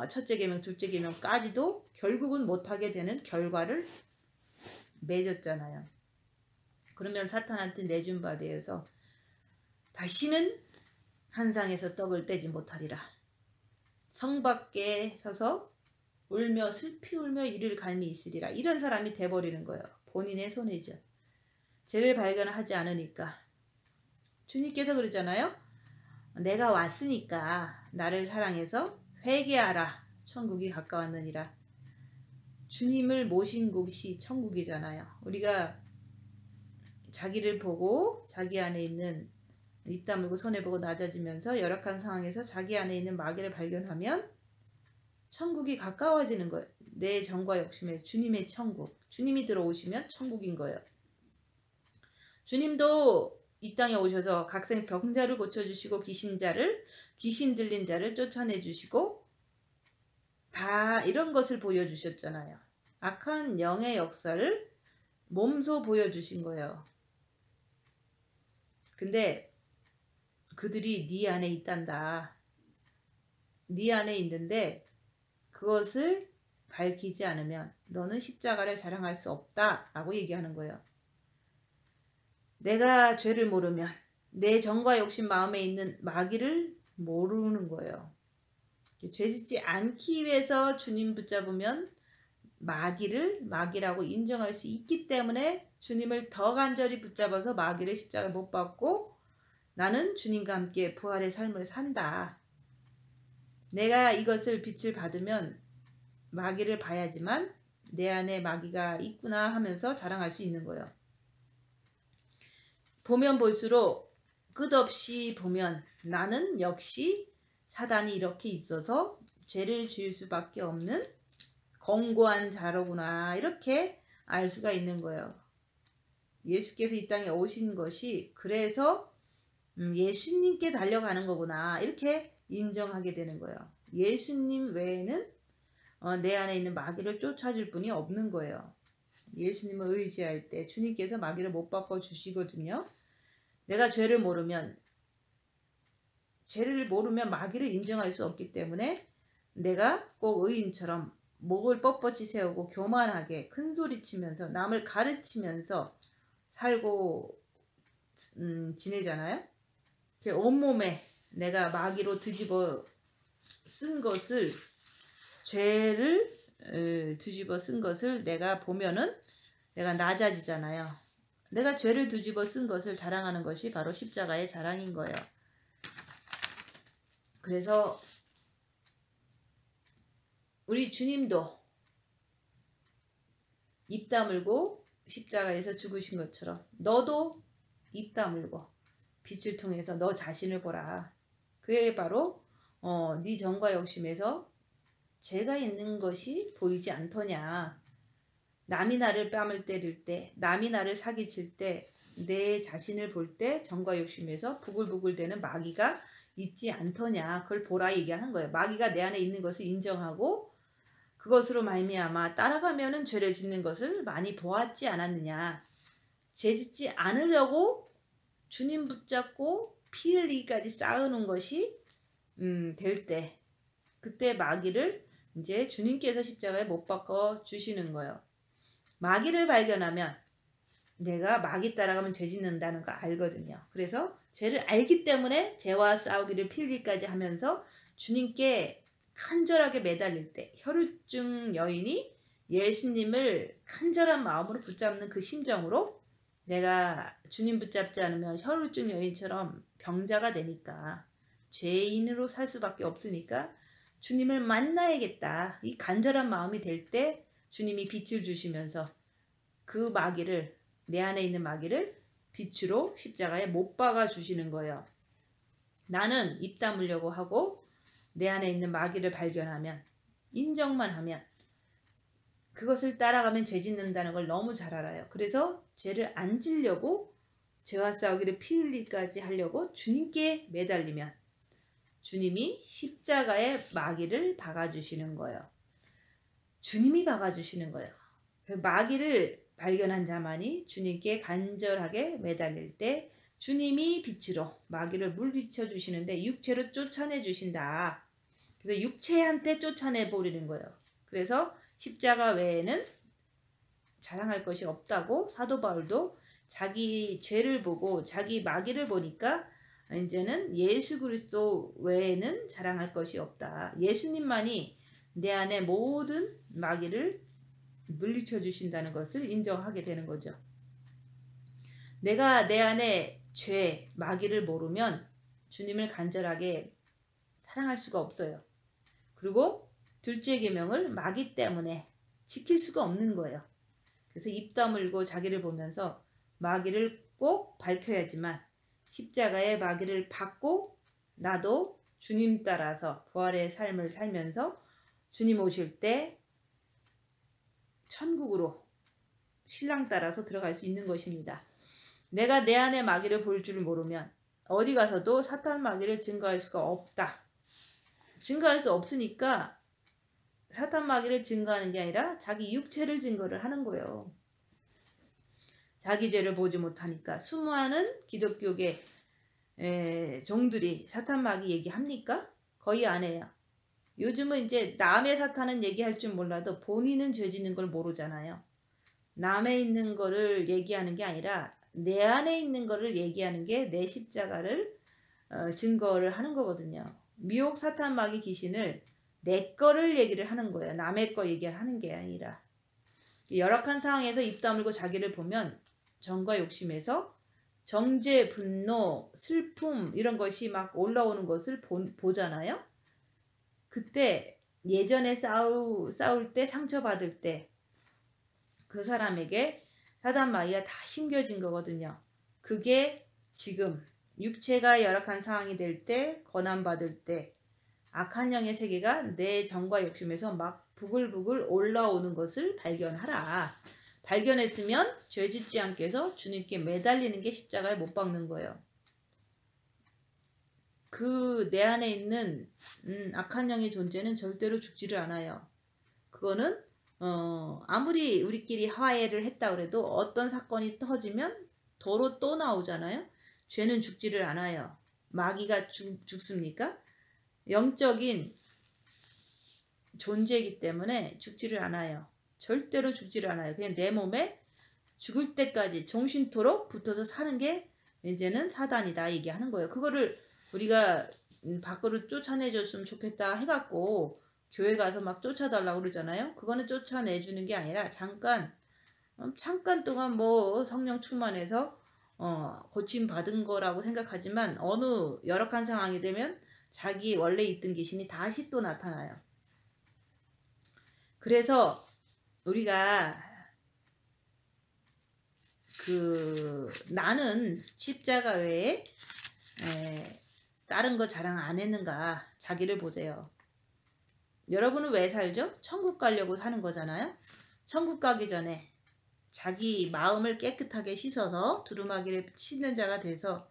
첫째 계명 둘째 계명까지도 결국은 못하게 되는 결과를 맺었잖아요. 그러면 사탄한테 내준 바 되어서 다시는 한상에서 떡을 떼지 못하리라. 성 밖에 서서 울며 슬피 울며 이를 갈미 있으리라. 이런 사람이 돼버리는 거예요. 본인의 손해죠. 죄를 발견하지 않으니까. 주님께서 그러잖아요. 내가 왔으니까 나를 사랑해서 회개하라. 천국이 가까웠느니라. 주님을 모신 곳이 천국이잖아요. 우리가 자기를 보고 자기 안에 있는 입 다물고 손해보고 낮아지면서 열악한 상황에서 자기 안에 있는 마귀를 발견하면 천국이 가까워지는 거예요. 내 정과 욕심에 주님의 천국. 주님이 들어오시면 천국인 거예요. 주님도 이 땅에 오셔서 각생 병자를 고쳐주시고 귀신 들린 자를 쫓아내주시고 다 이런 것을 보여주셨잖아요. 악한 영의 역사를 몸소 보여주신 거예요. 근데 그들이 네 안에 있단다. 네 안에 있는데 그것을 밝히지 않으면 너는 십자가를 자랑할 수 없다 라고 얘기하는 거예요. 내가 죄를 모르면 내 정과 욕심 마음에 있는 마귀를 모르는 거예요. 죄짓지 않기 위해서 주님 붙잡으면 마귀라고 인정할 수 있기 때문에 주님을 더 간절히 붙잡아서 마귀를 십자가에 못 박고 나는 주님과 함께 부활의 삶을 산다. 내가 이것을 빛을 받으면 마귀를 봐야지만 내 안에 마귀가 있구나 하면서 자랑할 수 있는 거예요. 보면 볼수록 끝없이 보면 나는 역시 사단이 이렇게 있어서 죄를 지을 수밖에 없는 권고한 자로구나 이렇게 알 수가 있는 거예요. 예수께서 이 땅에 오신 것이 그래서 예수님께 달려가는 거구나 이렇게 인정하게 되는 거예요. 예수님 외에는 내 안에 있는 마귀를 쫓아줄 분이 없는 거예요. 예수님을 의지할 때 주님께서 마귀를 못 바꿔주시거든요. 내가 죄를 모르면 마귀를 인정할 수 없기 때문에 내가 꼭 의인처럼 목을 뻣뻣이 세우고 교만하게 큰소리치면서 남을 가르치면서 살고 지내잖아요. 온몸에 내가 마귀로 뒤집어 쓴 것을 죄를 뒤집어 쓴 것을 내가 보면은 내가 낮아지잖아요. 내가 죄를 뒤집어 쓴 것을 자랑하는 것이 바로 십자가의 자랑인 거예요. 그래서 우리 주님도 입 다물고 십자가에서 죽으신 것처럼 너도 입 다물고 빛을 통해서 너 자신을 보라. 그게 바로 네 정과 욕심에서 죄가 있는 것이 보이지 않더냐. 남이 나를 뺨을 때릴 때, 남이 나를 사기칠 때, 내 자신을 볼 때 정과 욕심에서 부글부글대는 마귀가 있지 않더냐. 그걸 보라 얘기하는 거예요. 마귀가 내 안에 있는 것을 인정하고 그것으로 말미암아 따라가면은 죄를 짓는 것을 많이 보았지 않았느냐. 죄 짓지 않으려고 주님 붙잡고 피 흘리기까지 쌓아놓은 것이 될 때 그때 마귀를 이제 주님께서 십자가에 못 박아 주시는 거예요. 마귀를 발견하면 내가 마귀 따라가면 죄 짓는다는 거 알거든요. 그래서 죄를 알기 때문에 죄와 싸우기를 필기까지 하면서 주님께 간절하게 매달릴 때 혈루증 여인이 예수님을 간절한 마음으로 붙잡는 그 심정으로 내가 주님 붙잡지 않으면 혈루증 여인처럼 병자가 되니까 죄인으로 살 수밖에 없으니까 주님을 만나야겠다. 이 간절한 마음이 될 때 주님이 빛을 주시면서 그 마귀를 내 안에 있는 마귀를 빛으로 십자가에 못 박아 주시는 거예요. 나는 입 다물려고 하고 내 안에 있는 마귀를 발견하면 인정만 하면 그것을 따라가면 죄 짓는다는 걸 너무 잘 알아요. 그래서 죄를 안 지려고 죄와 싸우기를 피 흘리까지 하려고 주님께 매달리면 주님이 십자가에 마귀를 박아주시는 거예요. 주님이 박아주시는 거예요. 마귀를 발견한 자만이 주님께 간절하게 매달릴 때 주님이 빛으로 마귀를 물리쳐 주시는데 육체로 쫓아내 주신다. 그래서 육체한테 쫓아내 버리는 거예요. 그래서 십자가 외에는 자랑할 것이 없다고 사도 바울도 자기 죄를 보고 자기 마귀를 보니까 이제는 예수 그리스도 외에는 자랑할 것이 없다. 예수님만이 내 안에 모든 마귀를 물리쳐 주신다는 것을 인정하게 되는 거죠. 내가 내 안에 죄, 마귀를 모르면 주님을 간절하게 사랑할 수가 없어요. 그리고 둘째 계명을 마귀 때문에 지킬 수가 없는 거예요. 그래서 입 다물고 자기를 보면서 마귀를 꼭 밝혀야지만 십자가의 마귀를 받고 나도 주님 따라서 부활의 삶을 살면서 주님 오실 때 천국으로 신랑 따라서 들어갈 수 있는 것입니다. 내가 내 안에 마귀를 볼 줄 모르면 어디 가서도 사탄 마귀를 증거할 수가 없다. 증거할 수 없으니까 사탄 마귀를 증거하는 게 아니라 자기 육체를 증거를 하는 거예요. 자기 죄를 보지 못하니까. 수많은 기독교계 종들이 사탄 마귀 얘기합니까? 거의 안 해요. 요즘은 이제 남의 사탄은 얘기할 줄 몰라도 본인은 죄 짓는 걸 모르잖아요. 남에 있는 거를 얘기하는 게 아니라 내 안에 있는 거를 얘기하는 게 내 십자가를 증거를 하는 거거든요. 미혹 사탄 마귀 귀신을 내 거를 얘기를 하는 거예요. 남의 거 얘기하는 게 아니라. 열악한 상황에서 입 다물고 자기를 보면 정과 욕심에서 정죄, 분노, 슬픔 이런 것이 막 올라오는 것을 보잖아요. 그때 예전에 싸울 때 상처받을 때 그 사람에게 사단 마귀가 다 심겨진 거거든요. 그게 지금 육체가 열악한 상황이 될 때, 고난받을 때 악한 영의 세계가 내 정과 욕심에서 막 부글부글 올라오는 것을 발견하라. 발견했으면 죄 짓지 않게 해서 주님께 매달리는 게 십자가에 못 박는 거예요. 그 내 안에 있는 악한 영의 존재는 절대로 죽지를 않아요. 그거는 아무리 우리끼리 화해를 했다 그래도 어떤 사건이 터지면 도로 또 나오잖아요. 죄는 죽지를 않아요. 마귀가 죽습니까? 영적인 존재이기 때문에 죽지를 않아요. 절대로 죽지를 않아요. 그냥 내 몸에 죽을 때까지 종신토록 붙어서 사는 게 이제는 사단이다 얘기하는 거예요. 그거를 우리가 밖으로 쫓아내줬으면 좋겠다 해갖고 교회 가서 막 쫓아달라고 그러잖아요. 그거는 쫓아내주는 게 아니라 잠깐 동안 뭐 성령 충만해서 고침 받은 거라고 생각하지만 어느 열악한 상황이 되면 자기 원래 있던 귀신이 다시 또 나타나요. 그래서 우리가 나는 십자가 외에 다른 거 자랑 안 했는가 자기를 보세요. 여러분은 왜 살죠? 천국 가려고 사는 거잖아요. 천국 가기 전에 자기 마음을 깨끗하게 씻어서 두루마기를 씻는 자가 돼서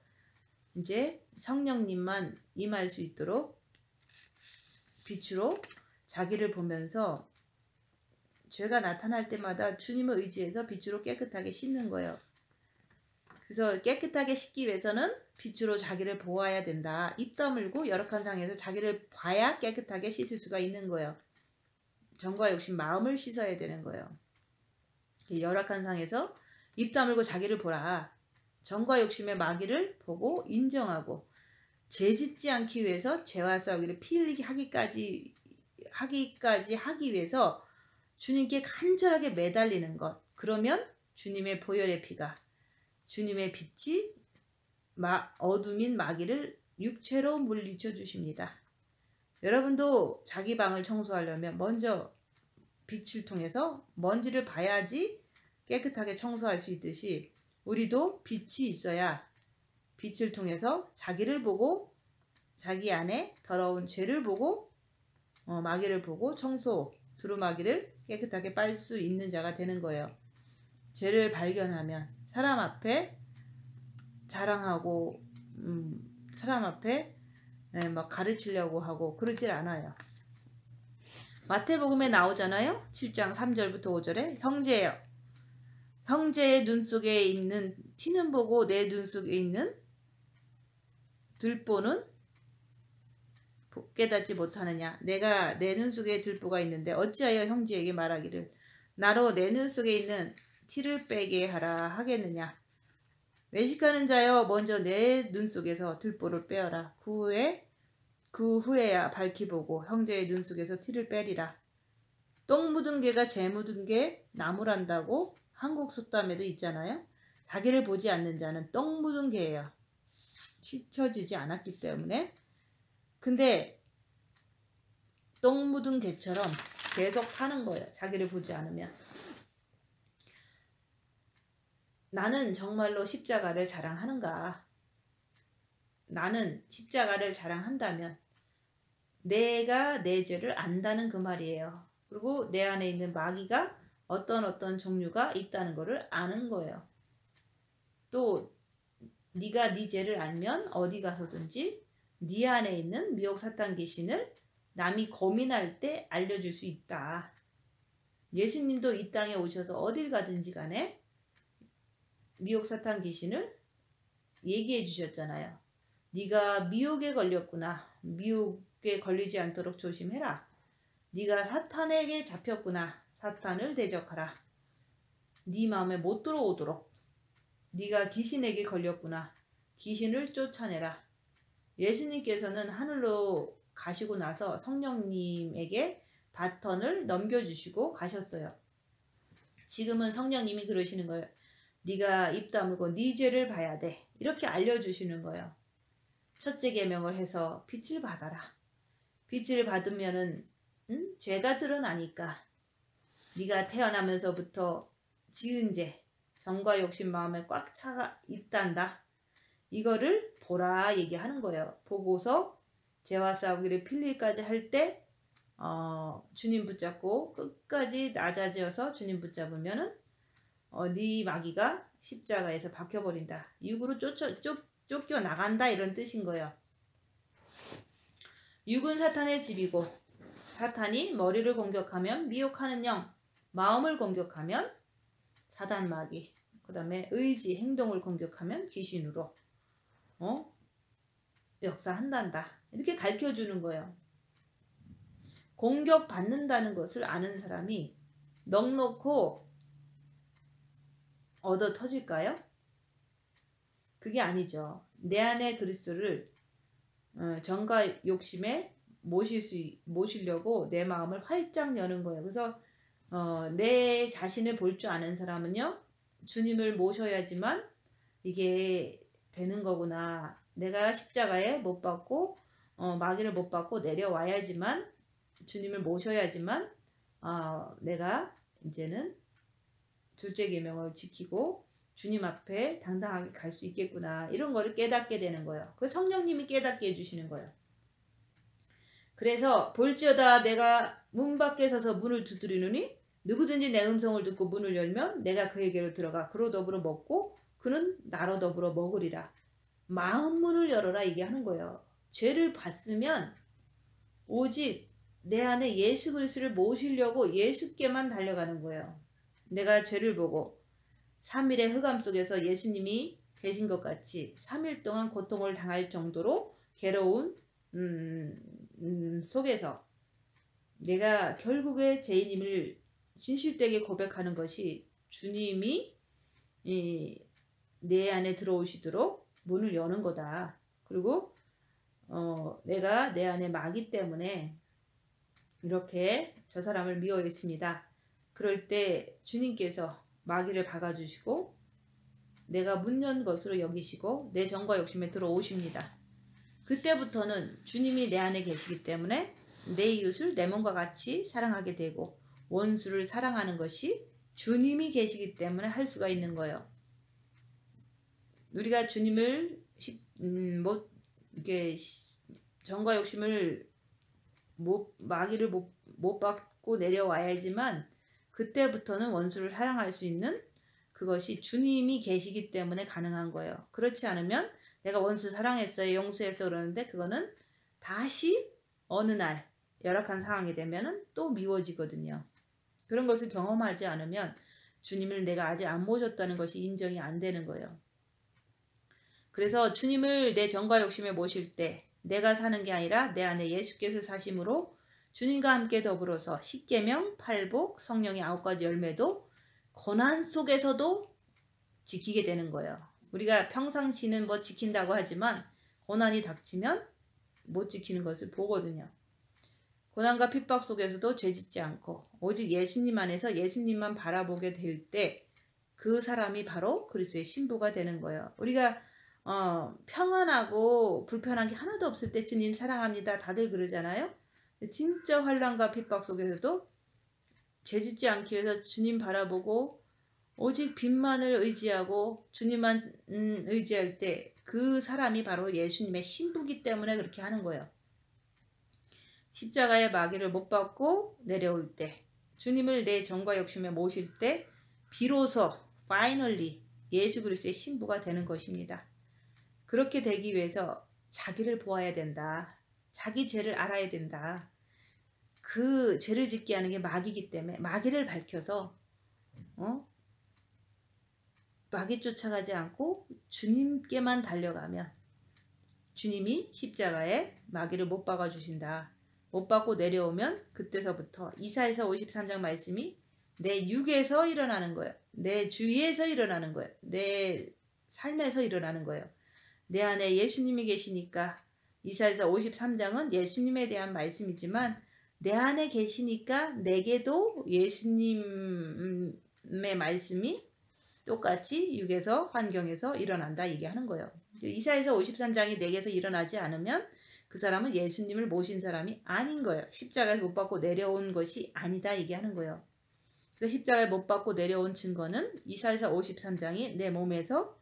이제 성령님만 임할 수 있도록 빛으로 자기를 보면서 죄가 나타날 때마다 주님을 의지해서 빛으로 깨끗하게 씻는 거예요. 그래서 깨끗하게 씻기 위해서는 빛으로 자기를 보아야 된다. 입 다물고 열악한 상에서 자기를 봐야 깨끗하게 씻을 수가 있는 거예요. 정과 욕심 마음을 씻어야 되는 거예요. 열악한 상에서 입 다물고 자기를 보라. 정과 욕심의 마귀를 보고 인정하고 죄 짓지 않기 위해서 죄와 싸우기를 피 흘리게 하기 위해서 주님께 간절하게 매달리는 것. 그러면 주님의 보혈의 피가 주님의 빛이 어둠인 마귀를 육체로 물리쳐 주십니다. 여러분도 자기 방을 청소하려면 먼저 빛을 통해서 먼지를 봐야지 깨끗하게 청소할 수 있듯이 우리도 빛이 있어야 빛을 통해서 자기를 보고 자기 안에 더러운 죄를 보고 마귀를 보고 두루마기를 깨끗하게 빨 수 있는 자가 되는 거예요. 죄를 발견하면 사람 앞에 자랑하고 사람 앞에 막 가르치려고 하고 그러질 않아요. 마태복음에 나오잖아요. 7장 3절부터 5절에 형제여 형제의 눈 속에 있는 티는 보고 내 눈 속에 있는 들보는 깨닫지 못하느냐. 내가 내 눈 속에 들보가 있는데 어찌하여 형제에게 말하기를 나로 내 눈 속에 있는 티를 빼게 하라 하겠느냐. 외식하는 자여 먼저 내 눈 속에서 들보를 빼어라. 그 후에야 밝히 보고 형제의 눈 속에서 티를 빼리라. 똥 묻은 개가 재 묻은 개 나무란다고 한국 속담에도 있잖아요. 자기를 보지 않는 자는 똥 묻은 개예요. 씻혀지지 않았기 때문에. 근데 똥 묻은 개처럼 계속 사는 거예요. 자기를 보지 않으면. 나는 정말로 십자가를 자랑하는가? 나는 십자가를 자랑한다면 내가 내 죄를 안다는 그 말이에요. 그리고 내 안에 있는 마귀가 어떤 종류가 있다는 것을 아는 거예요. 또 네가 네 죄를 알면 어디 가서든지 네 안에 있는 미혹 사탄 귀신을 남이 고민할 때 알려줄 수 있다. 예수님도 이 땅에 오셔서 어딜 가든지 간에 미혹 사탄 귀신을 얘기해 주셨잖아요. 네가 미혹에 걸렸구나. 미혹에 걸리지 않도록 조심해라. 네가 사탄에게 잡혔구나. 사탄을 대적하라. 네 마음에 못 들어오도록. 네가 귀신에게 걸렸구나. 귀신을 쫓아내라. 예수님께서는 하늘로 가시고 나서 성령님에게 바턴을 넘겨주시고 가셨어요. 지금은 성령님이 그러시는 거예요. 네가 입 다물고 네 죄를 봐야 돼. 이렇게 알려주시는 거예요. 첫째 계명을 해서 빛을 받아라. 빛을 받으면은 죄가 드러나니까 네가 태어나면서부터 지은 죄, 정과 욕심 마음에 꽉 차가 있단다. 이거를 보라 얘기하는 거예요. 보고서 죄와 싸우기를 필리까지 할 때 주님 붙잡고 끝까지 낮아져서 주님 붙잡으면은 네 마귀가 십자가에서 박혀버린다. 육으로 쫓겨 나간다 이런 뜻인 거예요. 육은 사탄의 집이고 사탄이 머리를 공격하면 미혹하는 영, 마음을 공격하면 사단 마귀, 그 다음에 의지, 행동을 공격하면 귀신으로 역사한단다. 이렇게 가르쳐주는 거예요. 공격받는다는 것을 아는 사람이 넉넉고 얻어 터질까요? 그게 아니죠. 내 안에 그리스도를 정과 욕심에 모시려고 내 마음을 활짝 여는 거예요. 그래서 내 자신을 볼 줄 아는 사람은요. 주님을 모셔야지만 이게 되는 거구나. 내가 십자가에 못 박고 마귀를 못 받고 내려와야지만 주님을 모셔야지만 내가 이제는 둘째 계명을 지키고 주님 앞에 당당하게 갈 수 있겠구나. 이런 거를 깨닫게 되는 거예요. 그 성령님이 깨닫게 해주시는 거예요. 그래서 볼지어다 내가 문 밖에 서서 문을 두드리노니 누구든지 내 음성을 듣고 문을 열면 내가 그에게로 들어가 그로 더불어 먹고 그는 나로 더불어 먹으리라. 마음 문을 열어라 얘기하는 거예요. 죄를 봤으면 오직 내 안에 예수 그리스도를 모시려고 예수께만 달려가는 거예요. 내가 죄를 보고 3일의 흑암 속에서 예수님이 계신 것 같이 3일 동안 고통을 당할 정도로 괴로운 속에서 내가 결국에 죄인임을 진실되게 고백하는 것이 주님이 내 안에 들어오시도록 문을 여는 거다. 그리고 내가 내 안에 마귀 때문에 이렇게 저 사람을 미워했습니다. 그럴 때 주님께서 마귀를 박아주시고 내가 문 연 것으로 여기시고 내 정과 욕심에 들어오십니다. 그때부터는 주님이 내 안에 계시기 때문에 내 이웃을 내 몸과 같이 사랑하게 되고 원수를 사랑하는 것이 주님이 계시기 때문에 할 수가 있는 거예요. 우리가 주님을 이게 정과 욕심을 마귀를 못 받고 내려와야지만 그때부터는 원수를 사랑할 수 있는 그것이 주님이 계시기 때문에 가능한 거예요. 그렇지 않으면 내가 원수 사랑했어요, 용서했어 그러는데 그거는 다시 어느 날 열악한 상황이 되면은 또 미워지거든요. 그런 것을 경험하지 않으면 주님을 내가 아직 안 모셨다는 것이 인정이 안 되는 거예요. 그래서 주님을 내 정과 욕심에 모실 때 내가 사는 게 아니라 내 안에 예수께서 사심으로 주님과 함께 더불어서 십계명, 팔복, 성령의 9가지 열매도 고난 속에서도 지키게 되는 거예요. 우리가 평상시는 뭐 지킨다고 하지만 고난이 닥치면 못 지키는 것을 보거든요. 고난과 핍박 속에서도 죄짓지 않고 오직 예수님 안에서 예수님만 바라보게 될 때 그 사람이 바로 그리스도의 신부가 되는 거예요. 우리가 평안하고 불편한 게 하나도 없을 때 주님 사랑합니다. 다들 그러잖아요. 진짜 환난과 핍박 속에서도 죄짓지 않기 위해서 주님 바라보고 오직 빛만을 의지하고 주님만 의지할 때 그 사람이 바로 예수님의 신부기 때문에 그렇게 하는 거예요. 십자가의 마귀를 못 받고 내려올 때 주님을 내 정과 욕심에 모실 때 비로소 finally 예수 그리스도의 신부가 되는 것입니다. 그렇게 되기 위해서 자기를 보아야 된다. 자기 죄를 알아야 된다. 그 죄를 짓게 하는 게 마귀이기 때문에 마귀를 밝혀서 마귀 쫓아가지 않고 주님께만 달려가면 주님이 십자가에 마귀를 못 박아 주신다. 못 받고 내려오면 그때서부터 이사야서 53장 말씀이 내 육에서 일어나는 거예요. 내 주위에서 일어나는 거예요. 내 삶에서 일어나는 거예요. 내 안에 예수님이 계시니까 이사야서 53장은 예수님에 대한 말씀이지만 내 안에 계시니까 내게도 예수님의 말씀이 똑같이 육에서 환경에서 일어난다 얘기하는 거예요. 이사야서 53장이 내게서 일어나지 않으면 그 사람은 예수님을 모신 사람이 아닌 거예요. 십자가에 못 받고 내려온 것이 아니다 얘기하는 거예요. 그래서 십자가에 못 받고 내려온 증거는 이사야서 53장이 내 몸에서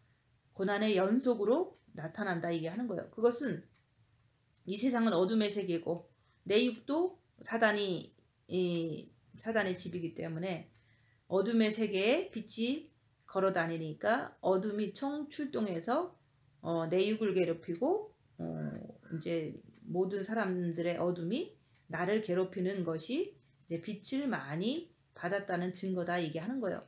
고난의 연속으로 나타난다 얘기하는 거예요. 그것은 이 세상은 어둠의 세계고 내 육도 사단의 집이기 때문에 어둠의 세계에 빛이 걸어 다니니까 어둠이 총출동해서 내 육을 괴롭히고 이제 모든 사람들의 어둠이 나를 괴롭히는 것이 이제 빛을 많이 받았다는 증거다 얘기하는 거예요.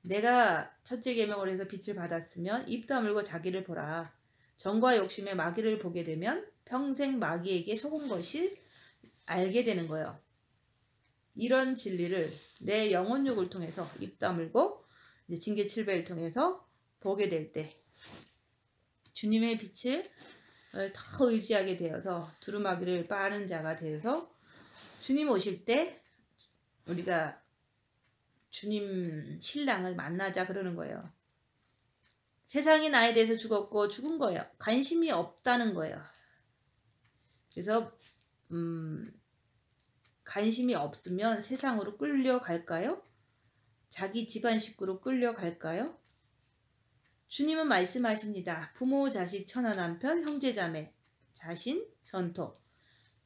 내가 첫째 계명을 해서 빛을 받았으면 입 다물고 자기를 보라. 정과 욕심의 마귀를 보게 되면 평생 마귀에게 속은 것이 알게 되는 거예요. 이런 진리를 내 영혼육을 통해서 입 다물고 이제 징계 7배를 통해서 보게 될 때 주님의 빛을 더 의지하게 되어서 두루마기를 빠는 자가 되어서 주님 오실 때 우리가 주님 신랑을 만나자 그러는 거예요. 세상이 나에 대해서 죽었고 죽은 거예요. 관심이 없다는 거예요. 그래서 관심이 없으면 세상으로 끌려갈까요? 자기 집안 식구로 끌려갈까요? 주님은 말씀하십니다. 부모, 자식, 처나 남편, 형제, 자매, 자신, 전토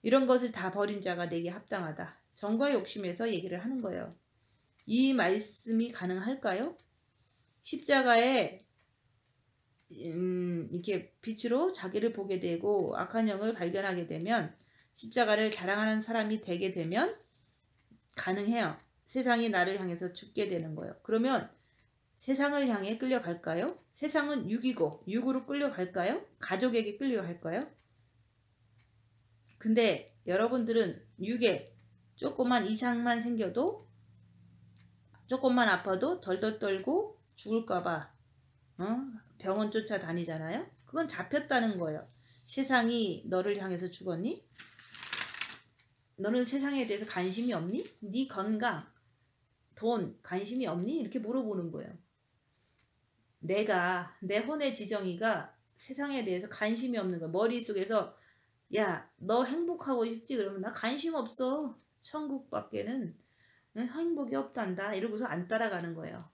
이런 것을 다 버린 자가 내게 합당하다. 정과 욕심에서 얘기를 하는 거예요. 이 말씀이 가능할까요? 십자가에 이렇게 빛으로 자기를 보게 되고 악한 영을 발견하게 되면 십자가를 자랑하는 사람이 되게 되면 가능해요. 세상이 나를 향해서 죽게 되는 거예요. 그러면 세상을 향해 끌려갈까요? 세상은 육이고 육으로 끌려갈까요? 가족에게 끌려갈까요? 근데 여러분들은 육에 조금만 이상만 생겨도 조금만 아파도 덜덜 떨고 죽을까봐 병원 쫓아다니잖아요. 그건 잡혔다는 거예요. 세상이 너를 향해서 죽었니? 너는 세상에 대해서 관심이 없니? 네 건강, 돈 관심이 없니? 이렇게 물어보는 거예요. 내 혼의 지정이가 세상에 대해서 관심이 없는 거야. 머릿속에서 야, 너 행복하고 싶지? 그러면 나 관심 없어. 천국 밖에는 행복이 없단다. 이러고서 안 따라가는 거예요.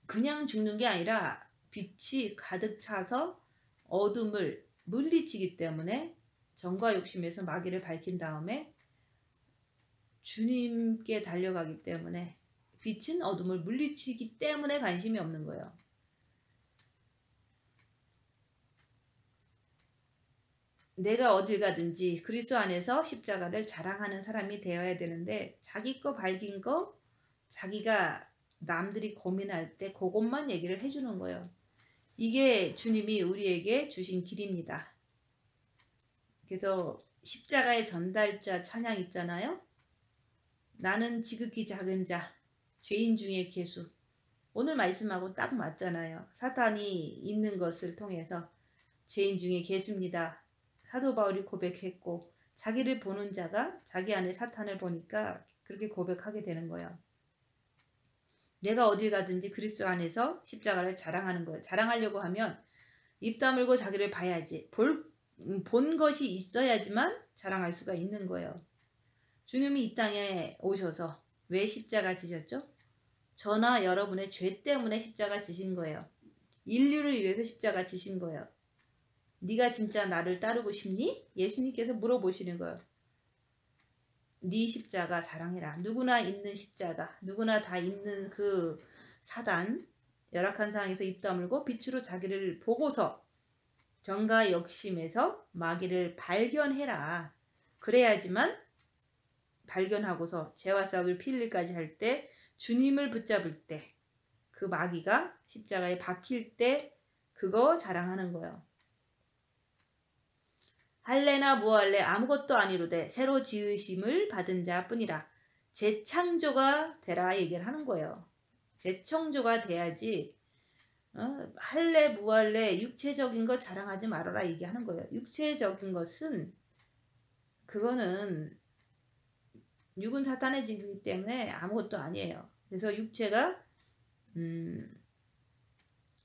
그냥 죽는 게 아니라 빛이 가득 차서 어둠을 물리치기 때문에 정과 욕심에서 마귀를 밝힌 다음에 주님께 달려가기 때문에 빛은 어둠을 물리치기 때문에 관심이 없는 거예요. 내가 어딜 가든지 그리스도 안에서 십자가를 자랑하는 사람이 되어야 되는데 자기 거 밝힌 거 자기가 남들이 고민할 때 그것만 얘기를 해주는 거예요. 이게 주님이 우리에게 주신 길입니다. 그래서 십자가의 전달자 찬양 있잖아요. 나는 지극히 작은 자, 죄인 중에 괴수. 오늘 말씀하고 딱 맞잖아요. 사탄이 있는 것을 통해서 죄인 중에 괴수입니다. 사도 바울이 고백했고 자기를 보는 자가 자기 안에 사탄을 보니까 그렇게 고백하게 되는 거예요. 내가 어딜 가든지 그리스도 안에서 십자가를 자랑하는 거예요. 자랑하려고 하면 입 다물고 자기를 봐야지. 본 것이 있어야지만 자랑할 수가 있는 거예요. 주님이 이 땅에 오셔서 왜 십자가 지셨죠? 저나 여러분의 죄 때문에 십자가 지신 거예요. 인류를 위해서 십자가 지신 거예요. 네가 진짜 나를 따르고 싶니? 예수님께서 물어보시는 거예요. 네 십자가 자랑해라. 누구나 있는 십자가, 누구나 다 있는 그 사단, 열악한 상황에서 입 다물고 빛으로 자기를 보고서 정과 욕심에서 마귀를 발견해라. 그래야지만 발견하고서 죄와 싸울 피 흘릴까지 할 때 주님을 붙잡을 때 그 마귀가 십자가에 박힐 때 그거 자랑하는 거예요. 할례나 무할례 아무것도 아니로되 새로 지으심을 받은 자뿐이라. 재창조가 되라 얘기를 하는 거예요. 재창조가 돼야지 할례 무할례 육체적인 것 자랑하지 말아라 얘기하는 거예요. 육체적인 것은 그거는 육은 사탄의 짐이기 때문에 아무것도 아니에요. 그래서 육체가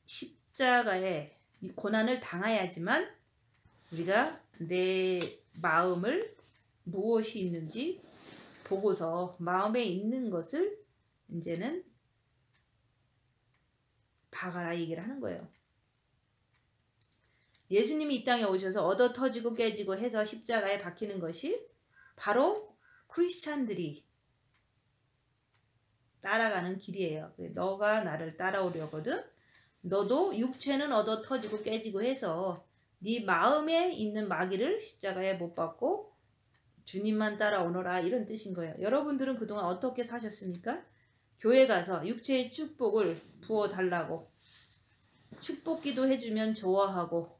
십자가에 고난을 당해야지만 우리가 내 마음을 무엇이 있는지 보고서 마음에 있는 것을 이제는 박아라 얘기를 하는 거예요. 예수님이 이 땅에 오셔서 얻어 터지고 깨지고 해서 십자가에 박히는 것이 바로 크리스찬들이 따라가는 길이에요. 너가 나를 따라오려거든 너도 육체는 얻어 터지고 깨지고 해서 네 마음에 있는 마귀를 십자가에 못 박고 주님만 따라오너라 이런 뜻인 거예요. 여러분들은 그동안 어떻게 사셨습니까? 교회 가서 육체의 축복을 부어달라고 축복기도 해주면 좋아하고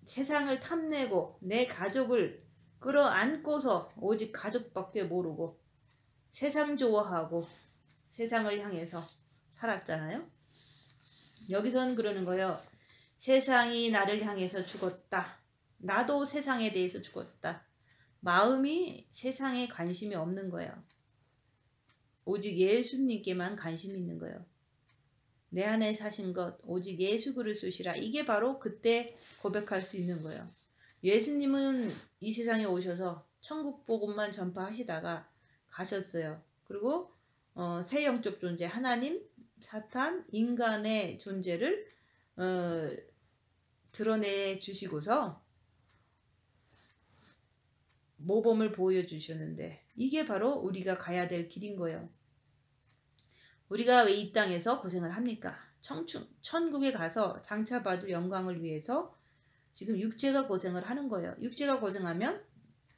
세상을 탐내고 내 가족을 끌어안고서 오직 가족밖에 모르고 세상 좋아하고 세상을 향해서 살았잖아요. 여기서는 그러는 거예요. 세상이 나를 향해서 죽었다. 나도 세상에 대해서 죽었다. 마음이 세상에 관심이 없는 거예요. 오직 예수님께만 관심이 있는 거예요. 내 안에 사신 것 오직 예수 그리스도시라. 이게 바로 그때 고백할 수 있는 거예요. 예수님은 이 세상에 오셔서 천국 복음만 전파하시다가 가셨어요. 그리고 새 영적 존재 하나님, 사탄, 인간의 존재를 드러내 주시고서 모범을 보여주셨는데 이게 바로 우리가 가야 될 길인 거예요. 우리가 왜 이 땅에서 고생을 합니까? 천국에 가서 장차받을 영광을 위해서 지금 육체가 고생을 하는 거예요. 육체가 고생하면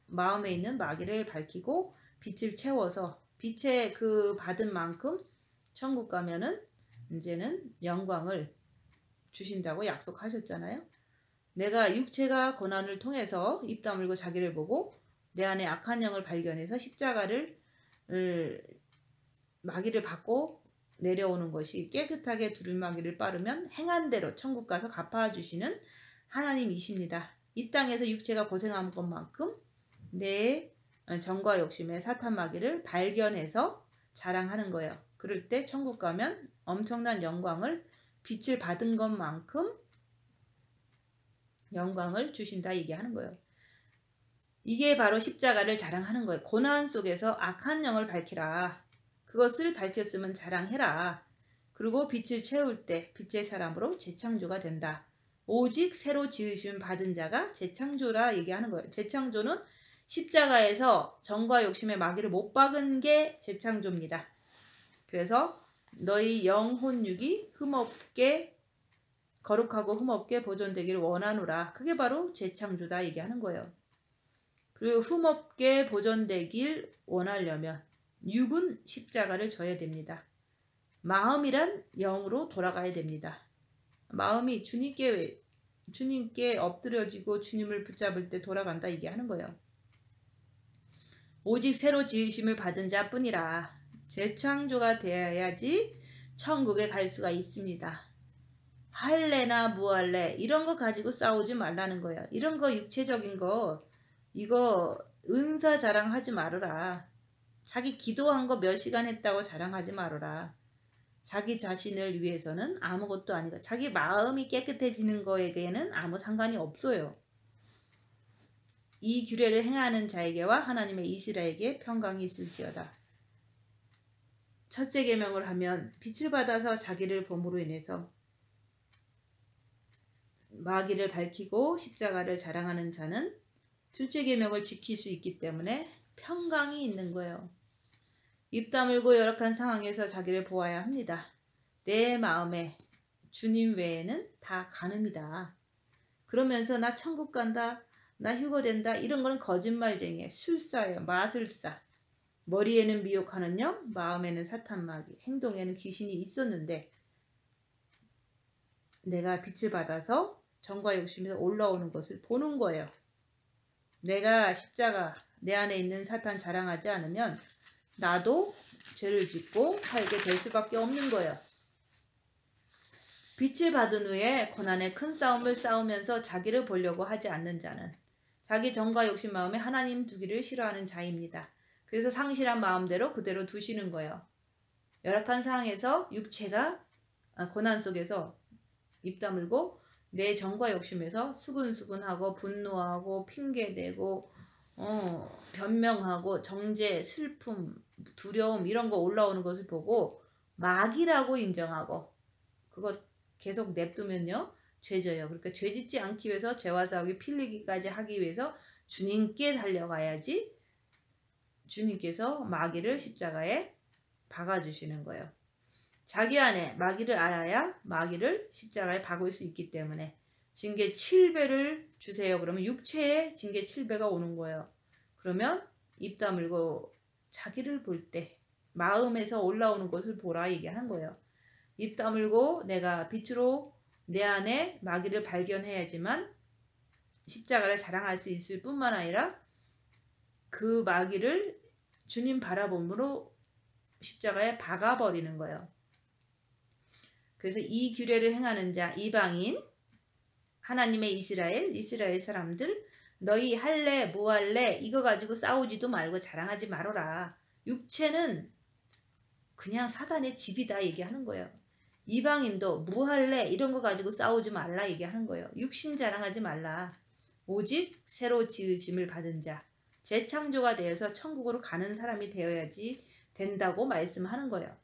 마음에 있는 마귀를 밝히고 빛을 채워서 빛의 그 받은 만큼 천국 가면은 이제는 영광을 주신다고 약속하셨잖아요. 내가 육체가 고난을 통해서 입 다물고 자기를 보고 내 안에 악한 영을 발견해서 십자가를 마귀를 받고 내려오는 것이 깨끗하게 두루마기를 빠르면 행한 대로 천국 가서 갚아주시는 하나님이십니다. 이 땅에서 육체가 고생한 것만큼 내 정과 욕심의 사탄 마귀를 발견해서 자랑하는 거예요. 그럴 때 천국 가면 엄청난 영광을 빛을 받은 것만큼 영광을 주신다 얘기하는 거예요. 이게 바로 십자가를 자랑하는 거예요. 고난 속에서 악한 영을 밝히라. 그것을 밝혔으면 자랑해라. 그리고 빛을 채울 때 빛의 사람으로 재창조가 된다. 오직 새로 지으심 받은 자가 재창조라 얘기하는 거예요. 재창조는 십자가에서 정과 욕심의 마귀를 못 박은 게 재창조입니다. 그래서 너희 영혼육이 흠없게 거룩하고 흠없게 보존되기를 원하노라. 그게 바로 재창조다 얘기하는 거예요. 그리고 흠없게 보존되길 원하려면 육은 십자가를 져야 됩니다. 마음이란 영으로 돌아가야 됩니다. 마음이 주님께 엎드려지고 주님을 붙잡을 때 돌아간다 이게 하는 거예요. 오직 새로 지으심을 받은 자뿐이라. 재창조가 되어야지 천국에 갈 수가 있습니다. 할래나 무할래 이런 거 가지고 싸우지 말라는 거예요. 이런 거 육체적인 거 이거 은사 자랑하지 말아라. 자기 기도한 거 몇 시간 했다고 자랑하지 말아라. 자기 자신을 위해서는 아무것도 아니고 자기 마음이 깨끗해지는 거에게는 아무 상관이 없어요. 이 규례를 행하는 자에게와 하나님의 이스라엘에게 평강이 있을지어다. 첫째 계명을 하면 빛을 받아서 자기를 봄으로 인해서 마귀를 밝히고 십자가를 자랑하는 자는 둘째 계명을 지킬 수 있기 때문에 평강이 있는 거예요. 입 다물고 열악한 상황에서 자기를 보아야 합니다. 내 마음에 주님 외에는 다 간음이다. 그러면서 나 천국 간다, 나 휴거 된다 이런 거는 거짓말쟁이에요. 술사예요. 마술사. 머리에는 미혹하는 영, 마음에는 사탄 마귀, 행동에는 귀신이 있었는데 내가 빛을 받아서 정과 욕심에서 올라오는 것을 보는 거예요. 내가 십자가 내 안에 있는 사탄 자랑하지 않으면 나도 죄를 짓고 살게 될 수밖에 없는 거예요. 빛을 받은 후에 고난의 큰 싸움을 싸우면서 자기를 보려고 하지 않는 자는 자기 정과 욕심 마음에 하나님 두기를 싫어하는 자입니다. 그래서 상실한 마음대로 그대로 두시는 거예요. 열악한 상황에서 육체가 고난 속에서 입 다물고 내 정과 욕심에서 수근수근하고 분노하고 핑계대고 변명하고 정죄, 슬픔, 두려움 이런 거 올라오는 것을 보고 마귀라고 인정하고 그거 계속 냅두면요 죄져요. 그러니까 죄짓지 않기 위해서 죄와 싸우기 필리기까지 하기 위해서 주님께 달려가야지 주님께서 마귀를 십자가에 박아주시는 거예요. 자기 안에 마귀를 알아야 마귀를 십자가에 박을 수 있기 때문에 징계 7배를 주세요. 그러면 육체에 징계 7배가 오는 거예요. 그러면 입 다물고 자기를 볼 때 마음에서 올라오는 것을 보라 얘기한 거예요. 입 다물고 내가 빛으로 내 안에 마귀를 발견해야지만 십자가를 자랑할 수 있을 뿐만 아니라 그 마귀를 주님 바라봄으로 십자가에 박아버리는 거예요. 그래서 이 규례를 행하는 자 이방인 하나님의 이스라엘 사람들 너희 할래 뭐할래 이거 가지고 싸우지도 말고 자랑하지 말아라. 육체는 그냥 사단의 집이다 얘기하는 거예요. 이방인도 뭐할래 이런 거 가지고 싸우지 말라 얘기하는 거예요. 육신 자랑하지 말라. 오직 새로 지으심을 받은 자 재창조가 되어서 천국으로 가는 사람이 되어야지 된다고 말씀하는 거예요.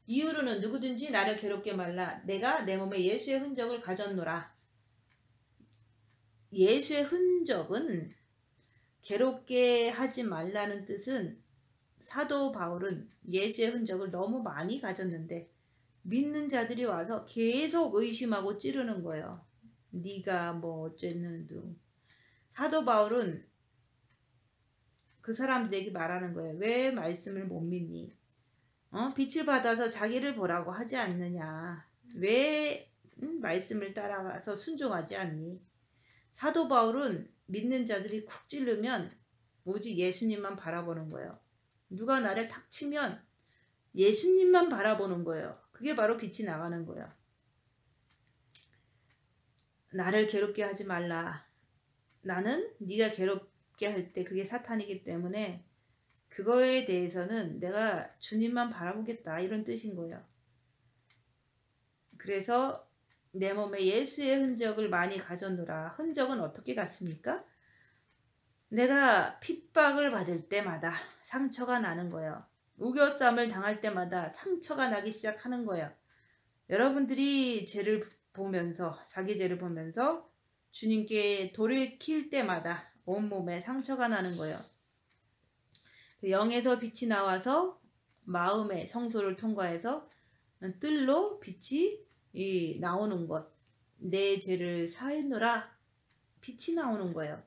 이후로는 누구든지 나를 괴롭게 말라. 내가 내 몸에 예수의 흔적을 가졌노라. 예수의 흔적은 괴롭게 하지 말라는 뜻은 사도 바울은 예수의 흔적을 너무 많이 가졌는데 믿는 자들이 와서 계속 의심하고 찌르는 거예요. 네가 뭐 어쨌는 둥. 사도 바울은 그 사람들에게 말하는 거예요. 왜 말씀을 못 믿니? 빛을 받아서 자기를 보라고 하지 않느냐? 왜 말씀을 따라가서 순종하지 않니? 사도 바울은 믿는 자들이 쿡 찌르면 오직 예수님만 바라보는 거예요. 누가 나를 탁 치면 예수님만 바라보는 거예요. 그게 바로 빛이 나가는 거예요. 나를 괴롭게 하지 말라. 나는 네가 괴롭게 할 때 그게 사탄이기 때문에 그거에 대해서는 내가 주님만 바라보겠다, 이런 뜻인 거예요. 그래서 내 몸에 예수의 흔적을 많이 가져노라. 흔적은 어떻게 갔습니까? 내가 핍박을 받을 때마다 상처가 나는 거예요. 우겨쌈을 당할 때마다 상처가 나기 시작하는 거예요. 여러분들이 죄를 보면서, 자기 죄를 보면서 주님께 돌이킬 때마다 온몸에 상처가 나는 거예요. 영에서 빛이 나와서 마음의 성소를 통과해서 뜰로 빛이 나오는 것. 내 죄를 사했노라. 빛이 나오는 거예요.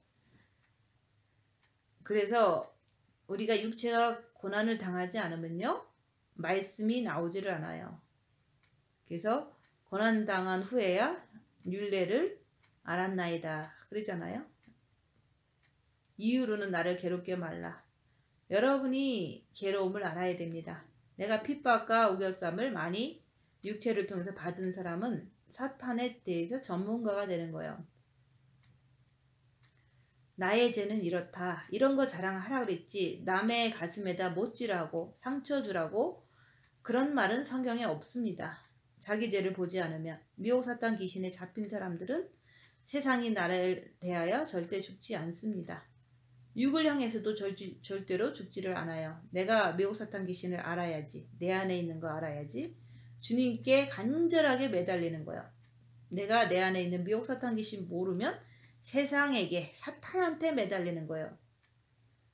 그래서 우리가 육체가 고난을 당하지 않으면요, 말씀이 나오지를 않아요. 그래서 고난당한 후에야 율례를 알았나이다 그러잖아요. 이후로는 나를 괴롭게 말라. 여러분이 괴로움을 알아야 됩니다. 내가 핍박과 우겨쌈을 많이 육체를 통해서 받은 사람은 사탄에 대해서 전문가가 되는 거예요. 나의 죄는 이렇다. 이런 거 자랑하라 그랬지. 남의 가슴에다 못질하고 상처 주라고 그런 말은 성경에 없습니다. 자기 죄를 보지 않으면, 미혹 사탄 귀신에 잡힌 사람들은 세상이 나를 대하여 절대 죽지 않습니다. 육을 향해서도 절대로 죽지를 않아요. 내가 미혹 사탄 귀신을 알아야지. 내 안에 있는 거 알아야지. 주님께 간절하게 매달리는 거예요. 내가 내 안에 있는 미혹 사탄 귀신 모르면 세상에게, 사탄한테 매달리는 거예요.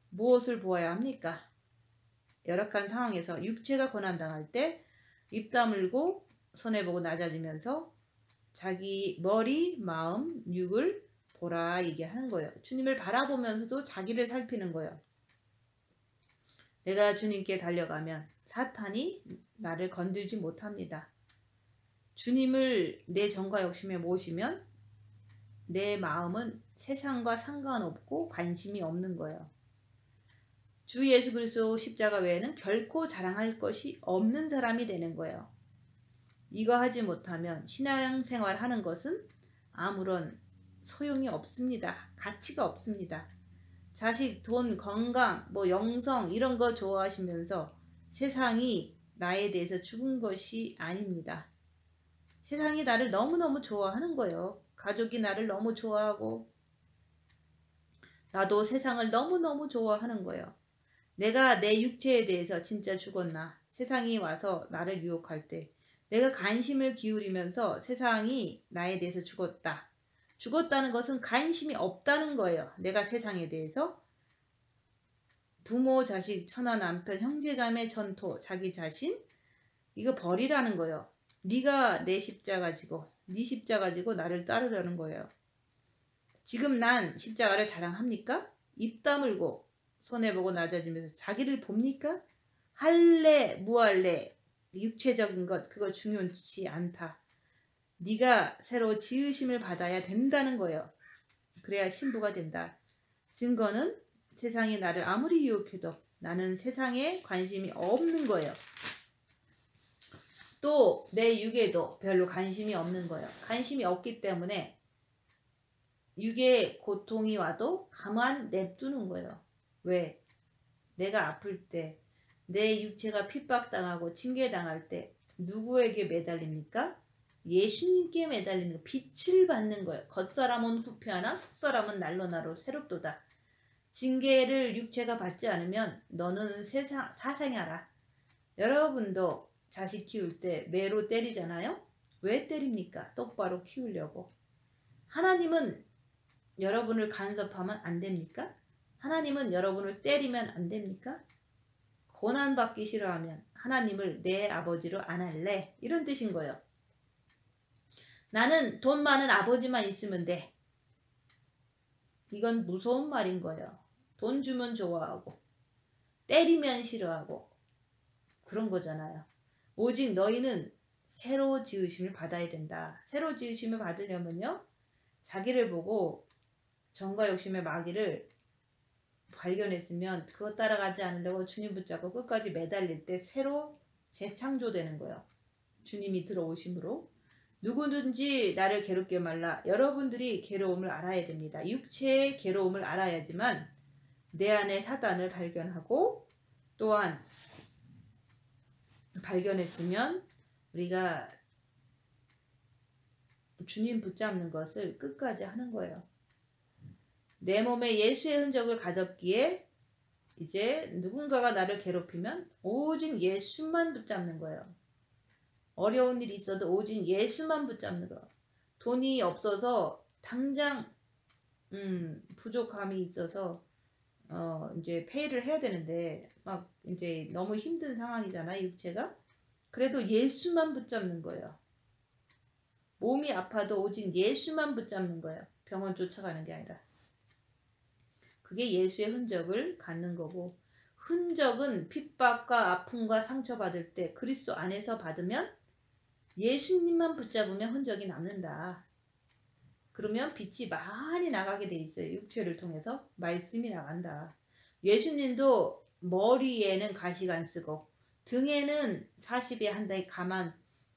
무엇을 보아야 합니까? 열악한 상황에서 육체가 고난당할 때 입 다물고 손해보고 낮아지면서 자기 머리, 마음, 육을 보라 얘기하는 거예요. 주님을 바라보면서도 자기를 살피는 거예요. 내가 주님께 달려가면 사탄이 나를 건들지 못합니다. 주님을 내 정과 욕심에 모시면 내 마음은 세상과 상관없고 관심이 없는 거예요. 주 예수 그리스도 십자가 외에는 결코 자랑할 것이 없는 사람이 되는 거예요. 이거 하지 못하면 신앙생활 하는 것은 아무런 소용이 없습니다. 가치가 없습니다. 자식, 돈, 건강, 영성 이런 거 좋아하시면서 세상이 나에 대해서 죽은 것이 아닙니다. 세상이 나를 너무너무 좋아하는 거예요. 가족이 나를 너무 좋아하고 나도 세상을 너무너무 좋아하는 거예요. 내가 내 육체에 대해서 진짜 죽었나? 세상이 와서 나를 유혹할 때 내가 관심을 기울이면서 세상이 나에 대해서 죽었다. 죽었다는 것은 관심이 없다는 거예요. 내가 세상에 대해서. 부모, 자식, 처나, 남편, 형제자매, 전토, 자기 자신 이거 버리라는 거예요. 네가 내 십자가 지고 네 십자가 지고 나를 따르려는 거예요. 지금 난 십자가를 자랑합니까? 입 다물고 손해보고 낮아지면서 자기를 봅니까? 할래 무할래 육체적인 것 그거 중요치 않다. 네가 새로 지으심을 받아야 된다는 거예요. 그래야 신부가 된다. 증거는 세상이 나를 아무리 유혹해도 나는 세상에 관심이 없는 거예요. 또 내 육에도 별로 관심이 없는 거예요. 관심이 없기 때문에 육에 고통이 와도 가만 냅두는 거예요. 왜? 내가 아플 때, 내 육체가 핍박당하고 징계당할 때 누구에게 매달립니까? 예수님께 매달리는 거, 빛을 받는 거예요. 겉사람은 후패하나 속사람은 날로나로 새롭도다. 징계를 육체가 받지 않으면 너는 사생하라. 여러분도 자식 키울 때 매로 때리잖아요. 왜 때립니까? 똑바로 키우려고. 하나님은 여러분을 간섭하면 안 됩니까? 하나님은 여러분을 때리면 안 됩니까? 고난받기 싫어하면 하나님을 내 아버지로 안 할래. 이런 뜻인 거예요. 나는 돈 많은 아버지만 있으면 돼. 이건 무서운 말인 거예요. 돈 주면 좋아하고 때리면 싫어하고 그런 거잖아요. 오직 너희는 새로 지으심을 받아야 된다. 새로 지으심을 받으려면요, 자기를 보고 정과 욕심의 마귀를 발견했으면 그거 따라가지 않으려고 주님 붙잡고 끝까지 매달릴 때 새로 재창조되는 거예요. 주님이 들어오심으로. 누구든지 나를 괴롭게 말라. 여러분들이 괴로움을 알아야 됩니다. 육체의 괴로움을 알아야지만 내 안에 사단을 발견하고, 또한 발견했으면 우리가 주님 붙잡는 것을 끝까지 하는 거예요. 내 몸에 예수의 흔적을 가졌기에 이제 누군가가 나를 괴롭히면 오직 예수만 붙잡는 거예요. 어려운 일이 있어도 오직 예수만 붙잡는 거예요. 돈이 없어서 당장 부족함이 있어서 이제 페이를 해야 되는데 막 이제 너무 힘든 상황이잖아요, 육체가. 그래도 예수만 붙잡는 거예요. 몸이 아파도 오직 예수만 붙잡는 거예요. 병원 쫓아가는 게 아니라. 그게 예수의 흔적을 갖는 거고, 흔적은 핍박과 아픔과 상처받을 때 그리스도 안에서 받으면 예수님만 붙잡으면 흔적이 남는다. 그러면 빛이 많이 나가게 돼 있어요. 육체를 통해서 말씀이 나간다. 예수님도 머리에는 가시가 안 쓰고 등에는 40에 한 달에 감한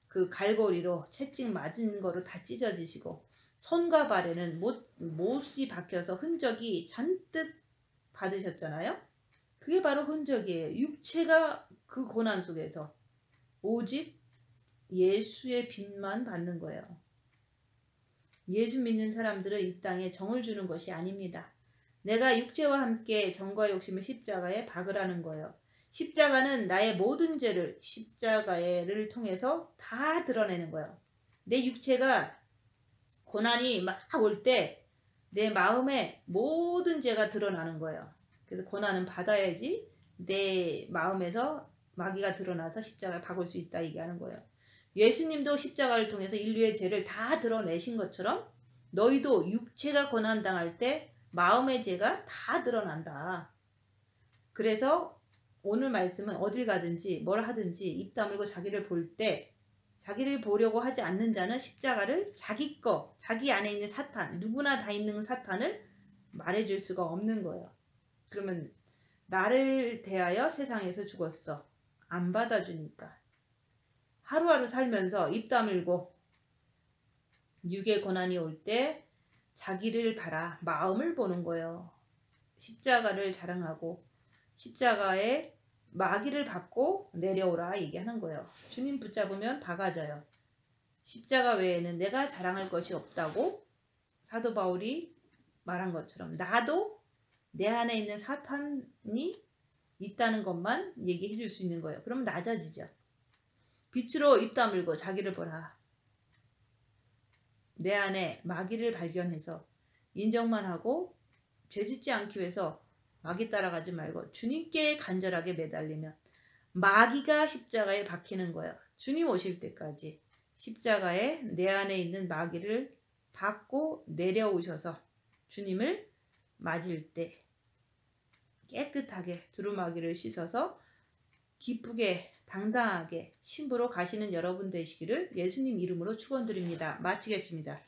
그 갈고리로 채찍 맞은 거로 다 찢어지시고, 손과 발에는 못이 박혀서 흔적이 잔뜩 받으셨잖아요. 그게 바로 흔적이에요. 육체가 그 고난 속에서 오직 예수의 빛만 받는 거예요. 예수 믿는 사람들은 이 땅에 정을 주는 것이 아닙니다. 내가 육체와 함께 정과 욕심을 십자가에 박으라는 거예요. 십자가는 나의 모든 죄를 십자가를 통해서 다 드러내는 거예요. 내 육체가 고난이 막 올 때 내 마음에 모든 죄가 드러나는 거예요. 그래서 고난은 받아야지 내 마음에서 마귀가 드러나서 십자가를 박을 수 있다 얘기하는 거예요. 예수님도 십자가를 통해서 인류의 죄를 다 드러내신 것처럼 너희도 육체가 고난당할 때 마음의 죄가 다 드러난다. 그래서 오늘 말씀은 어딜 가든지 뭘 하든지 입 다물고 자기를 볼 때, 자기를 보려고 하지 않는 자는 십자가를 자기 안에 있는 사탄, 누구나 다 있는 사탄을 말해줄 수가 없는 거예요. 그러면 나를 대하여 세상에서 죽었어. 안 받아주니까. 하루하루 살면서 입 다물고 육의 고난이 올 때 자기를 봐라. 마음을 보는 거예요. 십자가를 자랑하고 십자가에 마귀를 받고 내려오라 얘기하는 거예요. 주님 붙잡으면 박아져요. 십자가 외에는 내가 자랑할 것이 없다고 사도 바울이 말한 것처럼 나도 내 안에 있는 사탄이 있다는 것만 얘기해 줄 수 있는 거예요. 그럼 낮아지죠. 빛으로 입 다물고 자기를 보라. 내 안에 마귀를 발견해서 인정만 하고 죄짓지 않기 위해서 마귀 따라가지 말고 주님께 간절하게 매달리면 마귀가 십자가에 박히는 거예요. 주님 오실 때까지 십자가에 내 안에 있는 마귀를 받고 내려오셔서 주님을 맞을 때 깨끗하게 두루마기를 씻어서 기쁘게 당당하게 신부로 가시는 여러분 되시기를 예수님 이름으로 축원드립니다. 마치겠습니다.